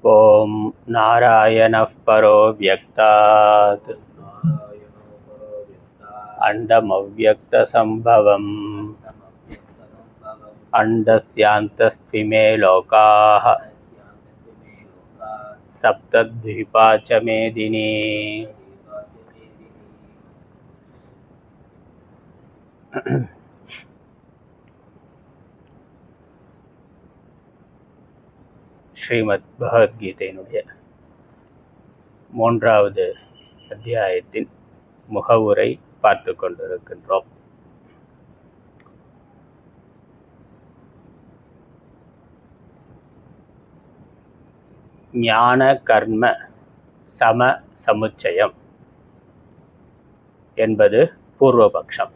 ॐ नारायणः परो व्यक्तात् अण्डमव्यक्तसम्भवम् अण्डस्यान्तस्त्विमे लोकाः सप्तद्वीपा च मेदिनी। ஸ்ரீமத் பகவத்கீதையினுடைய 3வது அத்தியாயத்தின் முகவுரை பார்த்து கொண்டிருக்கின்றோம். ஞான கர்ம சம சமுச்சயம் என்பது பூர்வபக்ஷம்.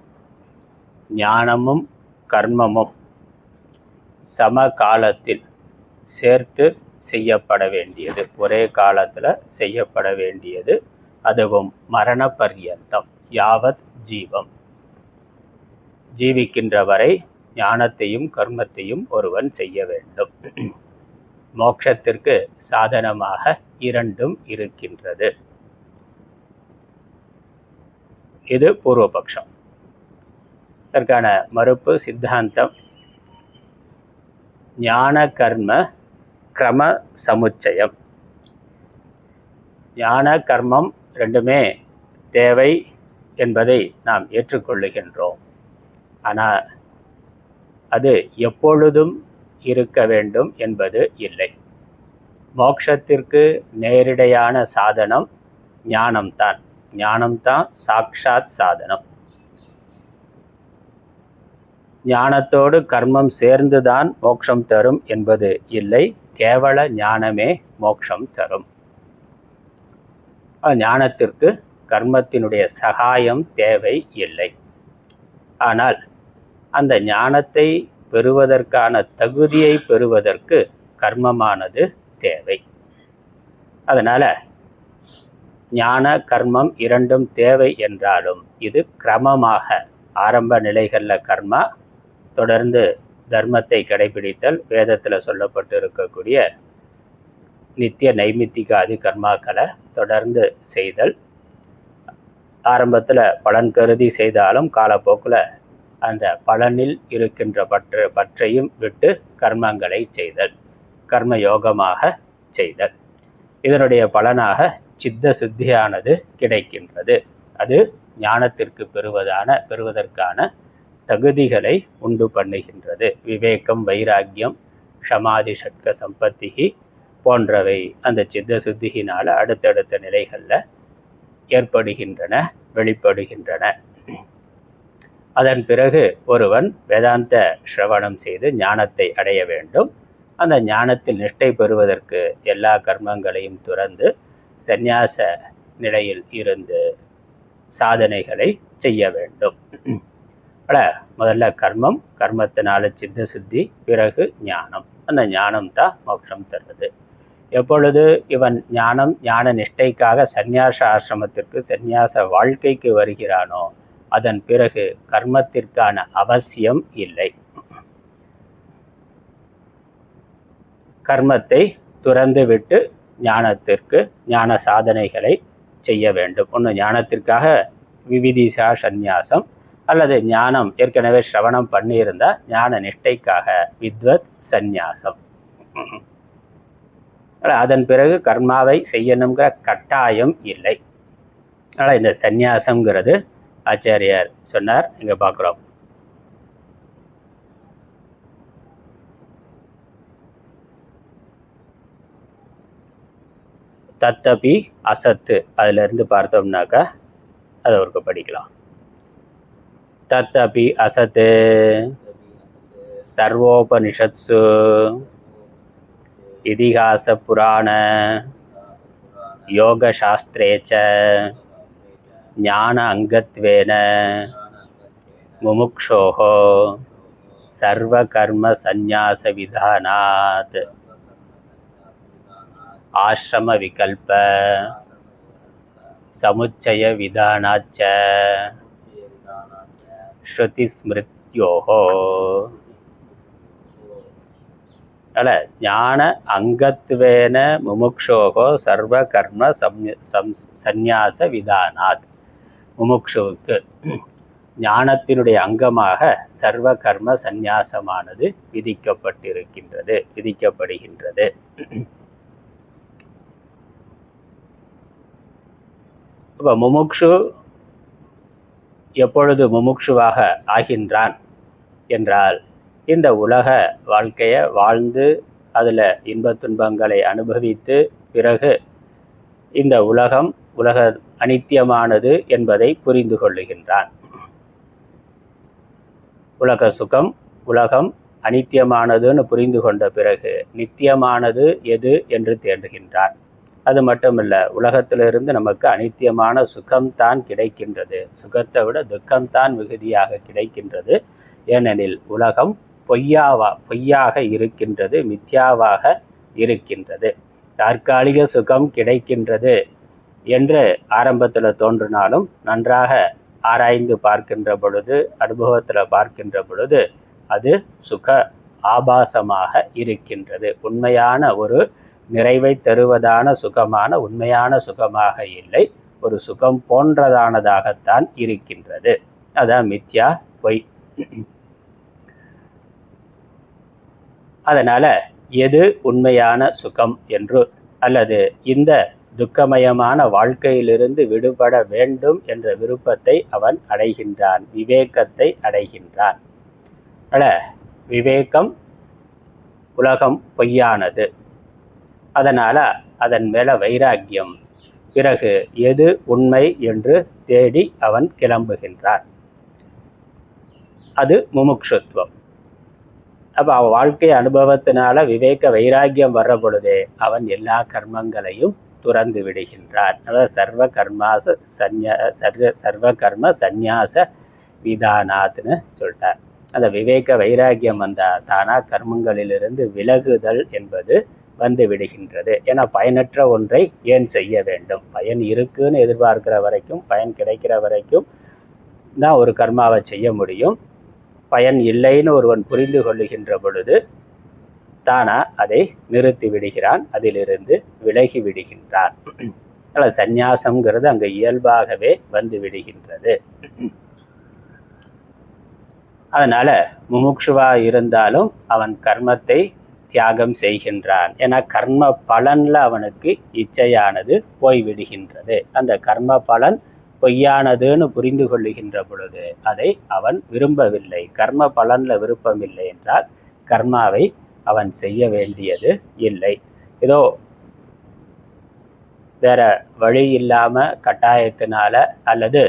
ஞானமும் கர்மமும் சம காலத்தில் சேர்த்து செய்யப்பட வேண்டியது, ஒரே காலத்தில் செய்யப்பட வேண்டியது, அதுவும் மரண பர்யந்தம், யாவத் ஜீவம், ஜீவிக்கின்ற வரை ஞானத்தையும் கர்மத்தையும் ஒருவன் செய்ய வேண்டும். மோட்சத்திற்கு சாதனமாக இரண்டும் இருக்கின்றது. இது பூர்வபக்ஷம். இதற்கான மறுப்பு சித்தாந்தம் ஞான கர்ம கிரம சமுச்சயம். ஞான கர்மம் ரெண்டுமே தேவை என்பதை நாம் ஏற்றுக்கொள்ளுகின்றோம். ஆனால் அது எப்பொழுதும் இருக்க வேண்டும் என்பது இல்லை. மோட்சத்திற்கு நேரிடையான சாதனம் ஞானம்தான். ஞானம்தான் சாக்ஷாத் சாதனம். ஞானத்தோடு கர்மம் சேர்ந்துதான் மோட்சம் தரும் என்பது இல்லை. கேவல ஞானமே மோட்சம் தரும். ஞானத்திற்கு கர்மத்தினுடைய சகாயம் தேவை இல்லை. ஆனால் அந்த ஞானத்தை பெறுவதற்கான தகுதியை பெறுவதற்கு கர்மமானது தேவை. அதனால ஞான கர்மம் இரண்டும் தேவை என்றாலும் இது கிரமமாக, ஆரம்ப நிலைகளில் கர்மா, தொடர்ந்து தர்மத்தை கடைபிடித்தல், வேதத்தில் சொல்லப்பட்டு இருக்கக்கூடிய நித்திய நைமித்திகாதி கர்மாக்களை தொடர்ந்து செய்தல், ஆரம்பத்தில் பலன் கருதி செய்தாலும் காலப்போக்கில் அந்த பலனில் இருக்கின்ற பற்றையும் விட்டு கர்மங்களை செய்தல், கர்மயோகமாக செய்தல். இதனுடைய பலனாக சித்த சுத்தியானது கிடைக்கின்றது. அது ஞானத்திற்கு பெறுவதற்கான தகுதிகளை உண்டு பண்ணுகின்றது. விவேகம், வைராக்கியம், ஷமாதி, ஷட்க சம்பத்திகி போன்றவை அந்த சித்த சுத்தியினால் அடுத்தடுத்த நிலைகளில் ஏற்படுகின்றன, வெளிப்படுகின்றன. அதன் பிறகு ஒருவன் வேதாந்த சிரவணம் செய்து ஞானத்தை அடைய வேண்டும். அந்த ஞானத்தில் நிஷ்டை பெறுவதற்கு எல்லா கர்மங்களையும் துறந்து சந்நியாச நிலையில் இருந்து சாதனைகளை செய்ய வேண்டும். முதல்ல கர்மம், கர்மத்தினால சித்த சுத்தி, பிறகு ஞானம். அந்த ஞானம் தான் மோட்சம் தருவது. எப்பொழுது இவன் ஞான நிஷ்டைக்காக சந்நியாச ஆசிரமத்திற்கு, சந்நியாச வாழ்க்கைக்கு வருகிறானோ அதன் பிறகு கர்மத்திற்கான அவசியம் இல்லை. கர்மத்தை துறந்து விட்டு ஞான சாதனைகளை செய்ய வேண்டும். ஒன்று ஞானத்திற்காக விவிதிஷா சந்நியாசம், அல்லது ஞானம் ஏற்கனவே சிரவணம் பண்ணியிருந்தால் ஞான நிஷ்டைக்காக வித்வத் சந்நியாசம். அதன் பிறகு கர்மாவை செய்யணுங்கிற கட்டாயம் இல்லை. அதனால் இந்த சந்நியாசங்கிறது ஆச்சாரியார் சொன்னார். இங்கே பார்க்குறோம், தத்தபி அசத்து. அதிலிருந்து பார்த்தோம்னாக்கா அதை ஒரு படிக்கலாம். தத்தபி அசத்து சர்வோபனிஷத்சு இதிகாச புராண யோகசாஸ்திரே ச ஞான அங்கத்வேன முமுக்ஷோஹோ சர்வகர்ம சந்நியாச விதானாத் ஆசிரம விகல்ப சமுச்சய விதானாச்ச ஸ்ருதி ஸ்மிருத்யோஹோ. அதனால் ஞான அங்கத்துவேன முமுக்ஷோகோ சர்வ கர்ம சந்நியாச விதானாத். முமுக்ஷுவுக்கு ஞானத்தினுடைய அங்கமாக சர்வ கர்ம சந்நியாசமானது விதிக்கப்படுகின்றது. இப்போ முமுக்ஷு எப்பொழுது முமுக்ஷுவாக ஆகின்றான் என்றால், இந்த உலக வாழ்க்கையை வாழ்ந்து அதில் இன்பத் துன்பங்களை அனுபவித்து பிறகு இந்த உலக அனித்தியமானது என்பதை புரிந்து கொள்ளுகின்றான். உலக சுகம் உலகம் அனித்தியமானதுன்னு புரிந்து கொண்ட பிறகு நித்தியமானது எது என்று தேடுகின்றான். அது மட்டுமல்ல, உலகத்திலிருந்து நமக்கு அனித்தியமான சுகம்தான் கிடைக்கின்றது. சுகத்தை விட துக்கம்தான் மிகுதியாக கிடைக்கின்றது. ஏனெனில் உலகம் பொய்யாக இருக்கின்றது, மித்யாவாக இருக்கின்றது. தற்காலிக சுகம் கிடைக்கின்றது என்று ஆரம்பத்தில் தோன்றினாலும் நன்றாக ஆராய்ந்து பார்க்கின்ற பொழுது, அனுபவத்தில் பார்க்கின்ற பொழுது அது சுக ஆபாசமாக இருக்கின்றது. உண்மையான ஒரு நிறைவை தருவதான சுகமான உண்மையான சுகமாக இல்லை, ஒரு சுகம் போன்றதானதாகத்தான் இருக்கின்றது. அதான் மித்யா, பொய். அதனால எது உண்மையான சுகம் என்று, அல்லது இந்த துக்கமயமான வாழ்க்கையிலிருந்து விடுபட வேண்டும் என்ற விருப்பத்தை அவன் அடைகின்றான், விவேகத்தை அடைகின்றான். விவேகம் உலகம் பொய்யானது, அதனால அதன் மேல வைராக்கியம். பிறகு எது உண்மை என்று தேடி அவன் கிளம்புகின்றான். அது முமுக்ஷுத்துவம். அப்போ அவன் வாழ்க்கை அனுபவத்தினால விவேக வைராக்கியம் வர்ற பொழுதே அவன் எல்லா கர்மங்களையும் துறந்து விடுகின்றான். அதாவது சர்வ கர்ம சந்நியாச விதானாத்னு சொல்லிட்டார். அந்த விவேக வைராக்கியம் வந்தால் தானா கர்மங்களிலிருந்து விலகுதல் என்பது வந்து விடுகின்றது. ஏன்னா பயனற்ற ஒன்றை ஏன் செய்ய வேண்டும்? பயன் இருக்குன்னு எதிர்பார்க்கிற வரைக்கும், பயன் கிடைக்கிற வரைக்கும் தான் ஒரு கர்மாவை செய்ய முடியும். பயன் இல்லைன்னு ஒருவன் புரிந்து கொள்ளுகின்ற பொழுது தானா அதை நிறுத்தி விடுகிறான், அதிலிருந்து விலகி விடுகின்றான். அதனால் சந்நியாசம்ங்கிறது அங்கே இயல்பாகவே வந்து விடுகின்றது. அதனால முமுக்ஷுவா இருந்தாலும் அவன் கர்மத்தை தியாகம் செய்கின்றான். ஏன்னா கர்ம பலன்ல அவனுக்கு இச்சையானது போய்விடுகின்றது. அந்த கர்ம பலன் பொய்யானதுன்னு புரிந்து கொள்ளுகின்ற பொழுது அதை அவன் விரும்பவில்லை. கர்ம பலன்ல விருப்பம் இல்லை என்றால் கர்மாவை அவன் செய்ய வேண்டியது இல்லை. ஏதோ வேற வழி இல்லாம கட்டாயத்தினால அல்லது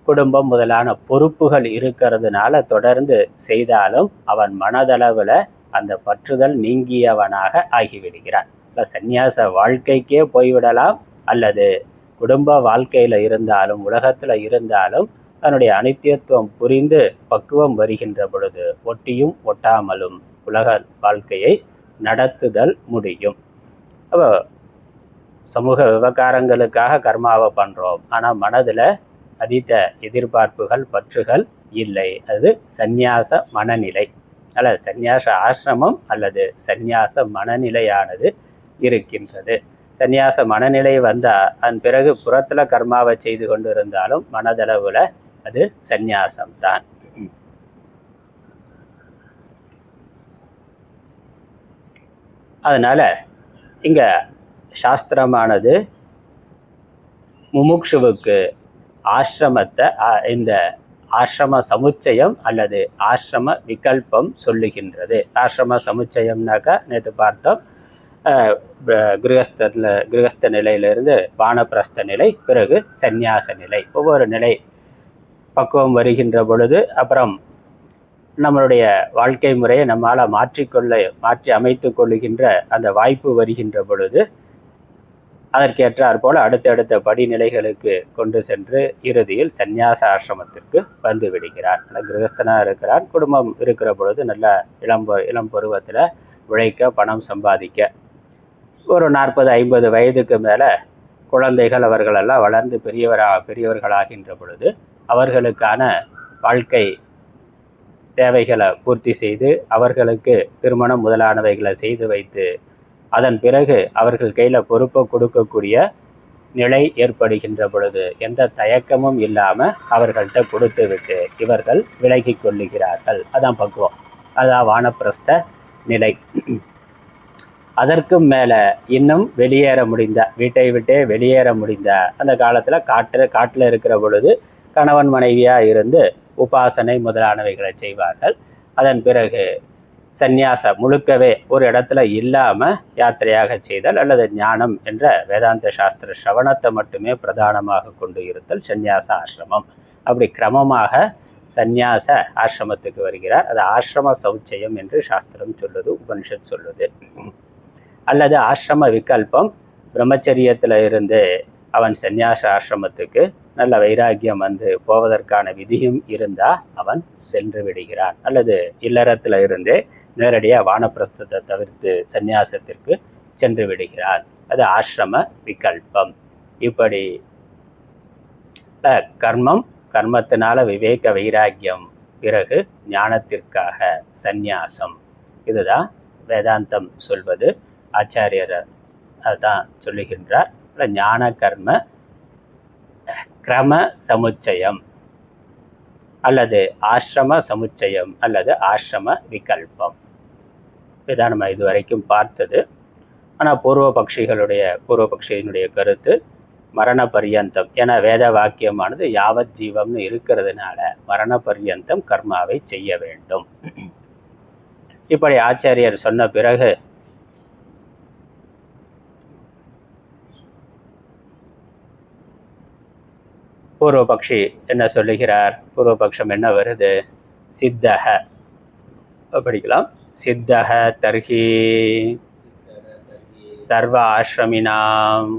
குடும்பம் முதலான பொறுப்புகள் இருக்கிறதுனால தொடர்ந்து செய்தாலும் அவன் மனதளவில் அந்த பற்றுதல் நீங்கியவனாக ஆகிவிடுகிறான். இல்லை சந்நியாச வாழ்க்கைக்கே போய்விடலாம், அல்லது குடும்ப வாழ்க்கையில் இருந்தாலும் உலகத்தில் இருந்தாலும் தன்னுடைய அனித்தியத்துவம் புரிந்து பக்குவம் வருகின்ற பொழுது ஒட்டியும் ஒட்டாமலும் உலக வாழ்க்கையை நடத்துதல் முடியும். அப்போ சமூக விவகாரங்களுக்காக கர்மாவை பண்ணுறோம், ஆனால் மனதில் அதீத எதிர்பார்ப்புகள் பற்றுகள் இல்லை. அது சந்நியாச மனநிலை. அல்ல சந்நியாச ஆசிரமம் அல்லது சந்நியாச மனநிலையானது இருக்கின்றது. சந்நியாச மனநிலை வந்தால் அதன் பிறகு புறத்தில் கர்மாவை செய்து கொண்டு இருந்தாலும் மனதளவில் அது சந்நியாசம்தான். அதனால் இங்கே சாஸ்திரமானது முமுக்ஷுவுக்கு ஆசிரமத்தை, இந்த ஆசிரம சமுச்சயம் அல்லது ஆசிரம விகல்பம் சொல்லுகின்றது. ஆசிரம சமுச்சயம்னாக்கா நேற்று பார்த்தோம், கிரகஸ்த நிலையிலிருந்து வானப்பிரஸ்த நிலை, பிறகு சந்நியாச நிலை. ஒவ்வொரு நிலை பக்குவம் வருகின்ற பொழுது அப்புறம் நம்மளுடைய வாழ்க்கை முறையை நம்மால் மாற்றி அமைத்து கொள்ளுகின்ற அந்த வாய்ப்பு வருகின்ற பொழுது அதற்கேற்றாற் போல அடுத்தடுத்த படிநிலைகளுக்கு கொண்டு சென்று இறுதியில் சந்நியாச ஆசிரமத்திற்கு வந்து விடுகிறார். கிரகஸ்தனாக இருக்கிறார், குடும்பம் இருக்கிற பொழுது நல்ல இளம் பருவத்தில் உழைக்க பணம் சம்பாதிக்க, ஒரு 40-50 வயதுக்கு மேலே குழந்தைகள் அவர்களெல்லாம் வளர்ந்து பெரியவர்களாகின்ற பொழுது அவர்களுக்கான வாழ்க்கை தேவைகளை பூர்த்தி செய்து அவர்களுக்கு திருமணம் முதலானவைகளை செய்து வைத்து அதன் பிறகு அவர்கள் கையில் பொறுப்பை கொடுக்கக்கூடிய நிலை ஏற்படுகின்ற பொழுது எந்த தயக்கமும் இல்லாமல் அவர்கள்ட்ட கொடுத்து விட்டு இவர்கள் விலகி கொள்ளுகிறார்கள். அதான் பக்குவம், அதான் வானப்பிரஸ்த நிலை. அதற்கும் மேலே இன்னும் வெளியேற முடிந்த, வீட்டை விட்டே வெளியேற முடிந்த அந்த காலத்தில் காட்டில் இருக்கிற பொழுது கணவன் மனைவியாக இருந்து உபாசனை முதலானவைகளை செய்வார்கள். அதன் பிறகு சந்நியாசம் முழுக்கவே ஒரு இடத்துல இல்லாமல் யாத்திரையாக செய்தல் அல்லது ஞானம் என்ற வேதாந்த சாஸ்திர சிரவணத்தை மட்டுமே பிரதானமாக கொண்டு இருத்தல் சந்நியாச ஆசிரமம். அப்படி கிரமமாக சந்நியாச ஆசிரமத்துக்கு வருகிறார். அது ஆசிரம சௌச்சயம் என்று சாஸ்திரம் சொல்லுது, உபனிஷத் சொல்லுது. அல்லது ஆசிரம விகல்பம், பிரம்மச்சரியத்தில் இருந்து அவன் சந்நியாச ஆசிரமத்துக்கு நல்ல வைராக்கியம் வந்து போவதற்கான விதியும் இருந்தால் அவன் சென்று விடுகிறான். அல்லது இல்லறத்தில் இருந்து நேரடியாக வானப்பிரஸ்தத்தை தவிர்த்து சந்நியாசத்திற்கு சென்று விடுகிறான். அது ஆசிரம விகல்பம். இப்படி கர்மம், கர்மத்தினால விவேக வைராக்கியம், பிறகு ஞானத்திற்காக சந்நியாசம். இதுதான் வேதாந்தம் சொல்வது. ஆச்சாரியர் அதுதான் சொல்லுகின்றார். ஞான கர்ம கிரம சமுச்சயம் அல்லது ஆசிரம சமுச்சயம் அல்லது ஆசிரம விகல்பம். இதான் நம்ம இதுவரைக்கும் பார்த்தது. ஆனால் பூர்வபக்ஷியினுடைய கருத்து மரண பர்யந்தம், ஏன்னா வேத வாக்கியமானது யாவத் ஜீவம்னு இருக்கிறதுனால மரண பர்யந்தம் கர்மாவை செய்ய வேண்டும். இப்படி ஆச்சாரியர் சொன்ன பிறகு பூர்வபக்ஷி என்ன சொல்லுகிறார்? பூர்வபக்ஷம் என்ன வருது? சித்தக படிக்கலாம். சித்தக தர்ஹி சர்வ ஆசிரமினாம்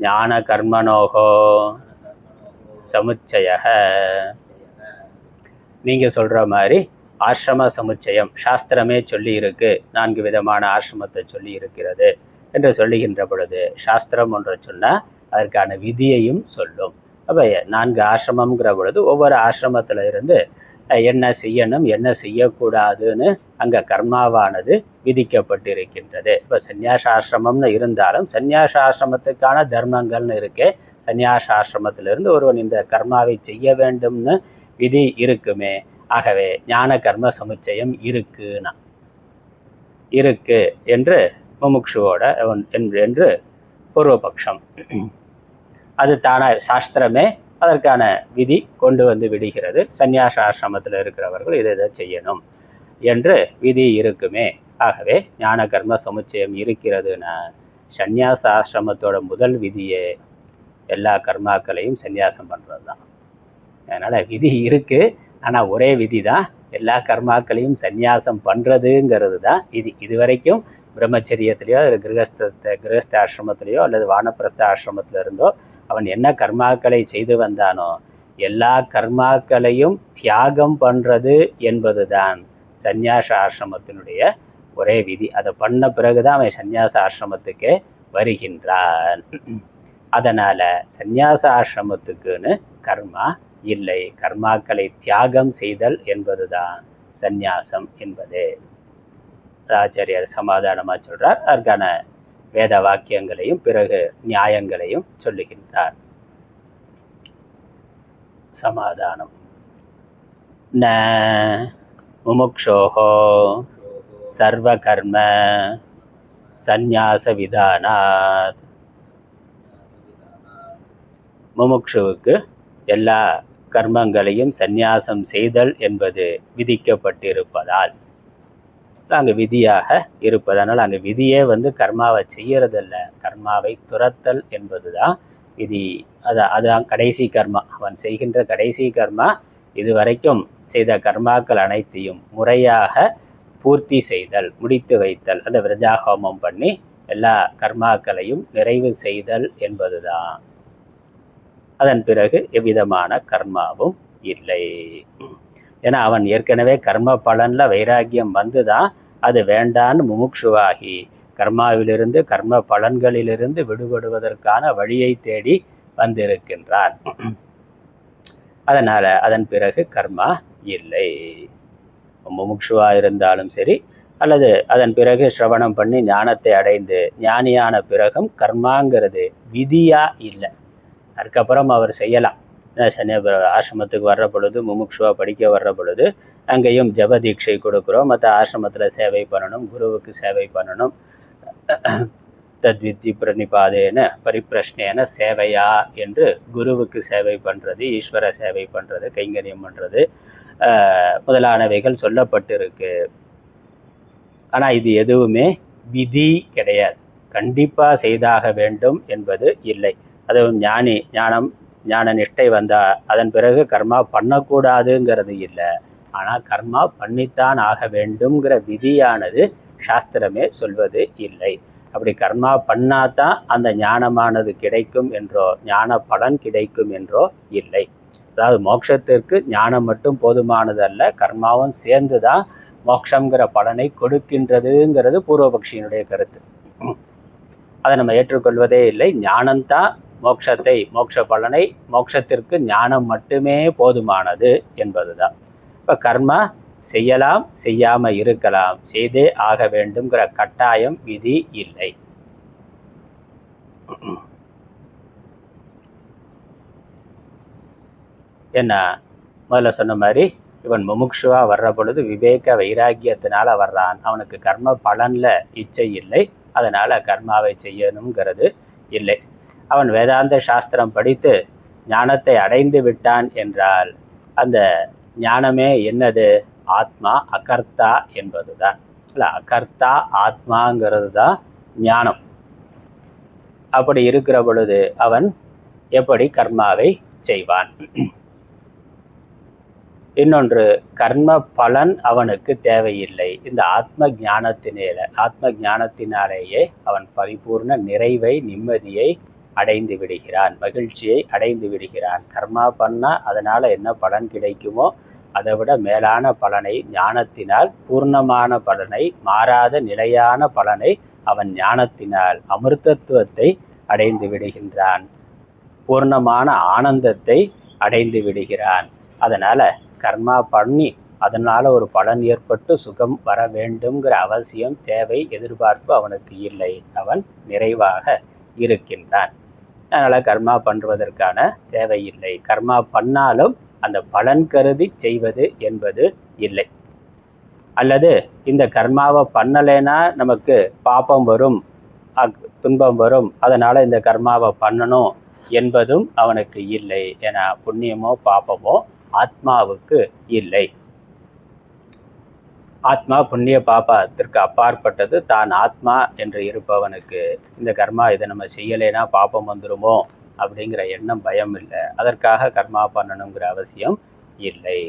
ஞான கர்மனோகோ சமுச்சய. நீங்கள் சொல்கிற மாதிரி ஆசிரம சமுச்சயம் சாஸ்திரமே சொல்லி இருக்கு. 4 விதமான ஆசிரமத்தை சொல்லி இருக்கிறது என்று சொல்லுகின்ற பொழுது சாஸ்திரம் ஒன்றை சொன்னால் அதற்கான விதியையும் சொல்லும். அப்போ 4 ஆசிரமங்கிற பொழுது ஒவ்வொரு ஆசிரமத்தில் இருந்து என்ன செய்யணும் என்ன செய்யக்கூடாதுன்னு அங்கே கர்மாவானது விதிக்கப்பட்டிருக்கின்றது. இப்போ சந்நியாச ஆசிரமம்னு இருந்தாலும் சந்நியாச ஆசிரமத்துக்கான தர்மங்கள்னு இருக்கு. சந்நியாச ஆசிரமத்திலிருந்து ஒருவன் இந்த கர்மாவை செய்ய வேண்டும்னு விதி இருக்குமே. ஆகவே ஞான கர்ம சமுச்சயம் இருக்கு என்று முமுட்சுவோட என்று பூர்வபக்ஷம். அது தானா சாஸ்திரமே அதற்கான விதி கொண்டு வந்து விடுகிறது. சந்நியாச ஆசிரமத்தில் இருக்கிறவர்கள் இதை செய்யணும் என்று விதி இருக்குமே. ஆகவே ஞான கர்ம சமுச்சயம் இருக்கிறதுன்னா சந்நியாச ஆசிரமத்தோட முதல் விதியே எல்லா கர்மாக்களையும் சந்நியாசம் பண்ணுறது தான். அதனால் விதி இருக்குது, ஆனால் ஒரே விதி தான் எல்லா கர்மாக்களையும் சந்நியாசம் பண்ணுறதுங்கிறது தான் விதி. இதுவரைக்கும் பிரம்மச்சரியத்திலையோ கிரகஸ்த ஆசிரமத்திலையோ அல்லது வானப்பிரஸ்த ஆசிரமத்தில் இருந்தோ அவன் என்ன கர்மாக்களை செய்து வந்தானோ எல்லா கர்மாக்களையும் தியாகம் பண்ணுறது என்பது தான் சந்நியாச ஆசிரமத்தினுடைய ஒரே விதி. அதை பண்ண பிறகுதான் அவன் சந்நியாச ஆசிரமத்துக்கே வருகின்றான். அதனால் சந்நியாச ஆசிரமத்துக்குன்னு கர்மா இல்லை. கர்மாக்களை தியாகம் செய்தல் என்பது தான் சந்நியாசம் என்பது ஆச்சாரியர் சமாதானமாக சொல்கிறார். அதற்கான வேத வாக்கியங்களையும் பிறகு நியாயங்களையும் சொல்லுகின்றார். சமாதானம். ந முமுக்ஷோஹோ சர்வ கர்ம சந்நியாச விதானாத். முமுக்ஷுவுக்கு எல்லா கர்மங்களையும் சந்நியாசம் செய்தல் என்பது விதிக்கப்பட்டிருப்பதால், அங்கே விதியாக இருப்பதனால் அங்கே விதியே கர்மாவை செய்யறதில்ல, கர்மாவை துரத்தல் என்பது தான் விதி. அதுதான் கடைசி கர்மா. அவன் செய்கின்ற கடைசி கர்மா இதுவரைக்கும் செய்த கர்மாக்கள் அனைத்தையும் முறையாக பூர்த்தி செய்தல், முடித்து வைத்தல், அந்த விரஜாஹோமம் பண்ணி எல்லா கர்மாக்களையும் நிறைவு செய்தல் என்பது தான். அதன் பிறகு எவ்விதமான கர்மாவும் இல்லை. ஏன்னா அவன் ஏற்கனவே கர்ம பலனில் வைராக்கியம் வந்து தான் அது வேண்டான்னு முமுட்சுவாகி கர்மாவிலிருந்து கர்ம பலன்களிலிருந்து விடுபடுவதற்கான வழியை தேடி வந்திருக்கின்றான். அதனால் அதன் பிறகு கர்மா இல்லை. முமுட்சுவா இருந்தாலும் சரி, அல்லது அதன் பிறகு சிரவணம் பண்ணி ஞானத்தை அடைந்து ஞானியான பிறகும் கர்மாங்கிறது விதியா இல்லை. அதுக்கப்புறம் அவர் செய்யலாம். ஆசிரமத்துக்கு வர்ற பொழுது, முமுட்சுவா படிக்க வர்ற பொழுது அங்கேயும் ஜப தீட்சை கொடுக்குறோம், மற்ற ஆசிரமத்தில் சேவை பண்ணணும், குருவுக்கு சேவை பண்ணணும். தத்வித்தி பிரணிபாதேன பரிப்பிரஷ்னேன சேவையா என்று குருவுக்கு சேவை பண்ணுறது, ஈஸ்வர சேவை பண்ணுறது, கைங்கரியம் பண்ணுறது முதலானவைகள் சொல்லப்பட்டிருக்கு. ஆனால் இது எதுவுமே விதி கிடையாது, கண்டிப்பாக செய்தாக வேண்டும் என்பது இல்லை. அதுவும் ஞான நிஷ்டை வந்தால் அதன் பிறகு கர்மா பண்ணக்கூடாதுங்கிறது இல்லை. ஆனால் கர்மா பண்ணித்தான் ஆக வேண்டும்ங்கிற விதியானது சாஸ்திரமே சொல்வது இல்லை. அப்படி கர்மா பண்ணாதான் அந்த ஞானமானது கிடைக்கும் என்றோ ஞான பலன் கிடைக்கும் என்றோ இல்லை. அதாவது மோட்சத்திற்கு ஞானம் மட்டும் போதுமானது அல்ல, கர்மாவும் சேர்ந்து தான் மோட்சங்கிற பலனை கொடுக்கின்றதுங்கிறது பூர்வபக்ஷியினுடைய கருத்து. அதை நம்ம ஏற்றுக்கொள்வதே இல்லை. ஞானம்தான் மோட்ச பலனை, மோட்சத்திற்கு ஞானம் மட்டுமே போதுமானது என்பதுதான். இப்போ கர்மா செய்யலாம், செய்யாம இருக்கலாம், செய்தே ஆக வேண்டும்ங்கிற கட்டாயம் விதி இல்லை. என்ன முதல்ல சொன்ன மாதிரி இவன் முமுட்சுவா வர்ற பொழுது விவேக வைராக்கியத்தினால வர்றான். அவனுக்கு கர்ம பலன்ல இச்சை இல்லை, அதனால கர்மாவை செய்யணுங்கிறது இல்லை. அவன் வேதாந்த சாஸ்திரம் படித்து ஞானத்தை அடைந்து விட்டான் என்றால் அந்த ஞானமே என்னது? ஆத்மா அகர்த்தா என்பதுதான். இல்லை, அகர்த்தா ஆத்மாங்கிறது தான் ஞானம். அப்படி இருக்கிற பொழுது அவன் எப்படி கர்மாவை செய்வான்? இன்னொன்று, கர்ம பலன் அவனுக்கு தேவையில்லை. இந்த ஆத்ம ஞானத்தினாலேயே அவன் பரிபூர்ண நிறைவை, நிம்மதியை அடைந்து விடுகிறான், மகிழ்ச்சியை அடைந்து விடுகிறான். கர்மா பண்ணால் அதனால் என்ன பலன் கிடைக்குமோ அதை விட மேலான பலனை, ஞானத்தினால் பூர்ணமான பலனை, மாறாத நிலையான பலனை அவன் ஞானத்தினால் அமிர்தத்துவத்தை அடைந்து விடுகின்றான், பூர்ணமான ஆனந்தத்தை அடைந்து விடுகிறான். அதனால் கர்மா பண்ணி அதனால் ஒரு பலன் ஏற்பட்டு சுகம் வர வேண்டும்ங்கிற அவசியம், தேவை, எதிர்பார்ப்பு அவனுக்கு இல்லை. அவன் நிறைவாக இருக்கின்றான். அதனால் கர்மா பண்ணுவதற்கான தேவையில்லை. கர்மா பண்ணாலும் அந்த பலன் கருதி செய்வது என்பது இல்லை. அல்லது இந்த கர்மாவை பண்ணலைன்னா நமக்கு பாபம் வரும், துன்பம் வரும், அதனால் இந்த கர்மாவை பண்ணணும் என்பதும் அவனுக்கு இல்லை. ஏன்னா புண்ணியமோ பாபமோ ஆத்மாவுக்கு இல்லை. ஆத்மா புண்ணிய பாபத்திற்கு அப்பாற்பட்டது. தான் ஆத்மா என்று இருப்பவனுக்கு இந்த கர்மா இதை நம்ம செய்யலைன்னா பாபம் வந்துருமோ அப்படிங்கிற எண்ணம், பயம் இல்லை. அதற்காக கர்மா பண்ணணுங்கிற அவசியம் இல்லை.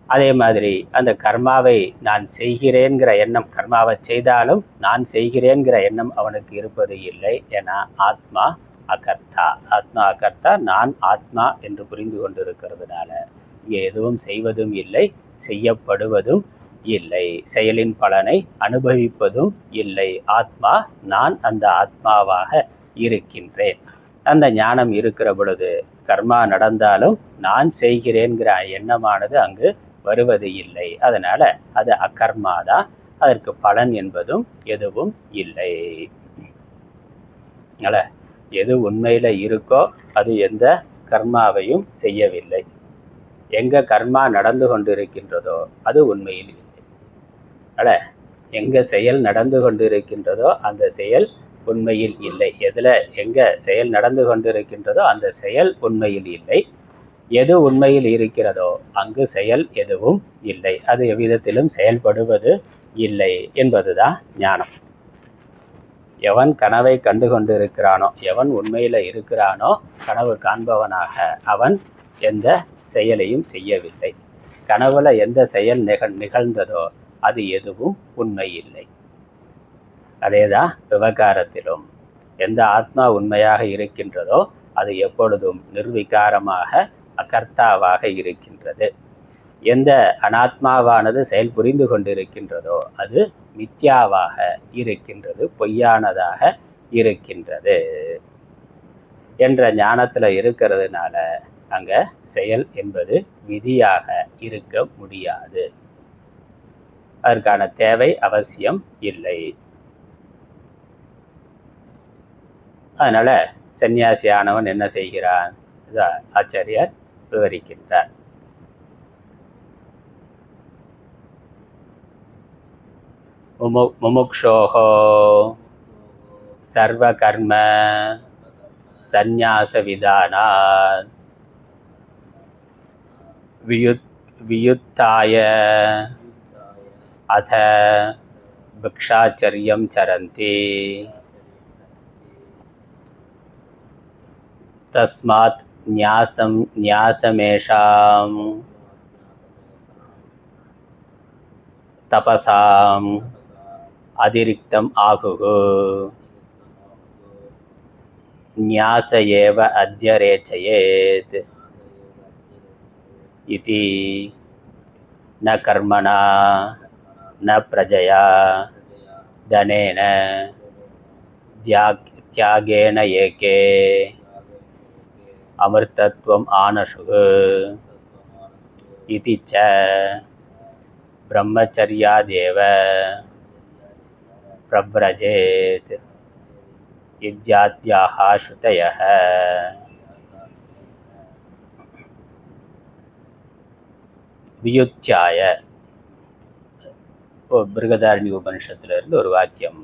அதே மாதிரி அந்த கர்மாவை நான் செய்கிறேங்கிற எண்ணம், கர்மாவை செய்தாலும் நான் செய்கிறேங்கிற எண்ணம் அவனுக்கு இருப்பது இல்லை. ஏன்னா ஆத்மா அகர்த்தா. ஆத்மா அகர்த்தா, நான் ஆத்மா என்று புரிந்து கொண்டிருக்கிறதுனால இங்கே எதுவும் செய்வதும் இல்லை, செய்யப்படுவதும் இல்லை, செயலின் பலனை அனுபவிப்பதும் இல்லை. ஆத்மா, நான் அந்த ஆத்மாவாக இருக்கின்றேன். அந்த ஞானம் இருக்கிற பொழுது கர்மா நடந்தாலும் நான் செய்கிறேன்கிற எண்ணமானது அங்கு வருவது இல்லை. அதனால அது அகர்மாதான், அதற்கு பலன் என்பதும் எதுவும் இல்லை. எது உண்மையில இருக்கோ அது எந்த கர்மாவையும் செய்யவில்லை. எங்க கர்மா நடந்து கொண்டிருக்கின்றதோ அது உண்மையில் இல்லை. எங்க செயல் நடந்து கொண்டிருக்கின்றதோ அந்த செயல் உண்மையில் இல்லை. எங்க செயல் நடந்து கொண்டிருக்கின்றதோ அந்த செயல் உண்மையில் இல்லை. எது உண்மையில் இருக்கிறதோ அங்கு செயல் எதுவும் இல்லை. அது எவ்விதத்திலும் செயல்படுவது இல்லை என்பதுதான் ஞானம். எவன் கனவை கண்டு கொண்டு இருக்கிறானோ, எவன் உண்மையில இருக்கிறானோ, கனவு காண்பவனாக அவன் எந்த செயலையும் செய்யவில்லை. கனவுல எந்த செயல் நிகழ்ந்ததோ அது எதுவும் உண்மை இல்லை. அதேதான் விவகாரத்திலும் எந்த ஆத்மா உண்மையாக இருக்கின்றதோ அது எப்பொழுதும் நிர்விகாரமாக அகர்த்தாவாக இருக்கின்றது. எந்த அனாத்மாவானது செயல் புரிந்து கொண்டிருக்கின்றதோ அது மித்யாவாக இருக்கின்றது, பொய்யானதாக இருக்கின்றது என்ற ஞானத்தில் இருக்கிறதுனால அங்க செயல் என்பது விதியாக இருக்க முடியாது. அதற்கான தேவை அவசியம் இல்லை. அதனால சன்னியாசியானவன் என்ன செய்கிறான்? ஆச்சாரியார் விவரிக்கின்றார். முமுக்ஷோஹோ சர்வகர்ம சந்நியாச விதானாத் வியுத்தாய அத பிக்ஷாச்சர்யம் சரந்தி தஸ்மாத் ந்யாசமேஷாம் தபசாம் அதிரிக்தம் ஆகுகு ந்யாச ஏவ அத்யரேச்சயேத் இதி ந கர்மணா ந பிரஜயா தனேன தியாகேன ஏகே அமிர்தத்வம் ஆனசுகு இதி ச பிரம்மச்சர்யாதேவ பிரவ்ரஜேத் இத்யாத்யாஹ ஸ்ருதயஹ. வியுத்யாய பிருகதாரண்ய உபனிஷத்திலிருந்து ஒரு வாக்கியம்.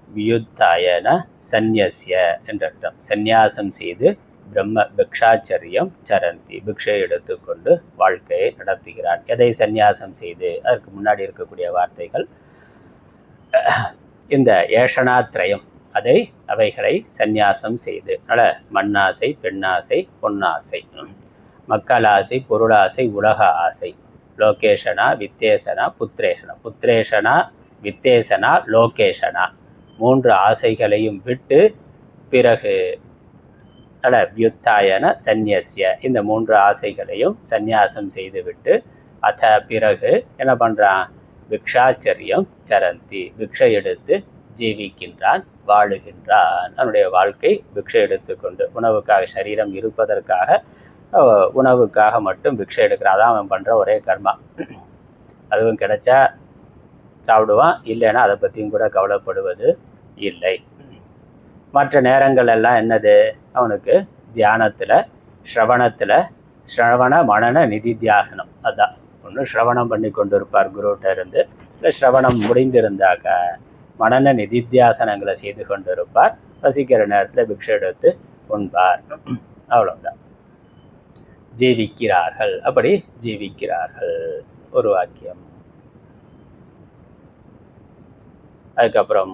வியுத்தாயன சந்நியஸ்ய என்ற அர்த்தம். சந்நியாசம் செய்து பிரம்ம பிக்ஷாச்சரியம் சரந்தி, பிக்ஷை எடுத்துக்கொண்டு வாழ்க்கையை நடத்துகிறான். எதை சந்நியாசம் செய்து? அதற்கு முன்னாடி இருக்கக்கூடிய வார்த்தைகள் இந்த ஏஷனாத்ரயம், அவைகளை சந்நியாசம் செய்து. அதனால் மண்ணாசை, பெண்ணாசை, பொன்னாசை, மக்களாசை, பொருளாசை, உலக ஆசை, லோகேஷனா வித்தேசனா புத்திரேஷனா, புத்திரேஷனா வித்தேசனா லோகேஷனா, 3 ஆசைகளையும் விட்டு பிறகு வியுத்தாயன சந்நியஸ்ய, இந்த 3 ஆசைகளையும் சந்நியாசம் செய்துவிட்டு அத பிறகு என்ன பண்ணுறான்? பிக்ஷாச்சரியம் சரந்தி, பிக்ஷை எடுத்து ஜீவிக்கின்றான், வாழுகின்றான். அவனுடைய வாழ்க்கை பிக்ஷை எடுத்துக்கொண்டு, உணவுக்காக, சரீரம் இருப்பதற்காக உணவுக்காக மட்டும் பிக்ஷை எடுக்கிறான். அதான் அவன் பண்ணுற ஒரே கர்மா. அதுவும் கிடைச்சா சாப்பிடுவான், இல்லைன்னா அதை பற்றியும் கூட கவலைப்படுவது இல்லை. மற்ற நேரங்கள் எல்லாம் என்னது? அவனுக்கு தியானத்தில், ஸ்ரவண மனன நிதித்தியாசனம். அதுதான். ஒன்று ஸ்ரவணம் பண்ணி கொண்டு இருப்பார் குருகிட்ட இருந்து, இல்லை ஸ்ரவணம் முடிந்திருந்தாக்க மனன நிதித்தியாசனங்களை செய்து கொண்டு இருப்பார். வசிக்கிற நேரத்தில் பிக்ஷை எடுத்து உண்பார். அவ்வளோதான். ஜீவிக்கிறார்கள், அப்படி ஜீவிக்கிறார்கள். ஒரு வாக்கியம். அதுக்கப்புறம்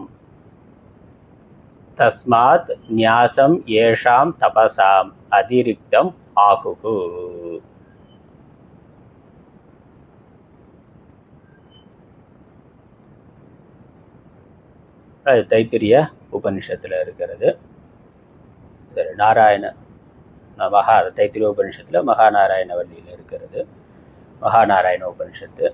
தஸ்மாத் ந்யாசம் ஏஷாம் தபசாம் அதிரிக்தம் ஆகுகு. அது தைத்திரிய உபனிஷத்தில் இருக்கிறது. தைத்திரிய உபனிஷத்தில் மகாநாராயண வள்ளியில் இருக்கிறது. மகாநாராயண உபனிஷத்து.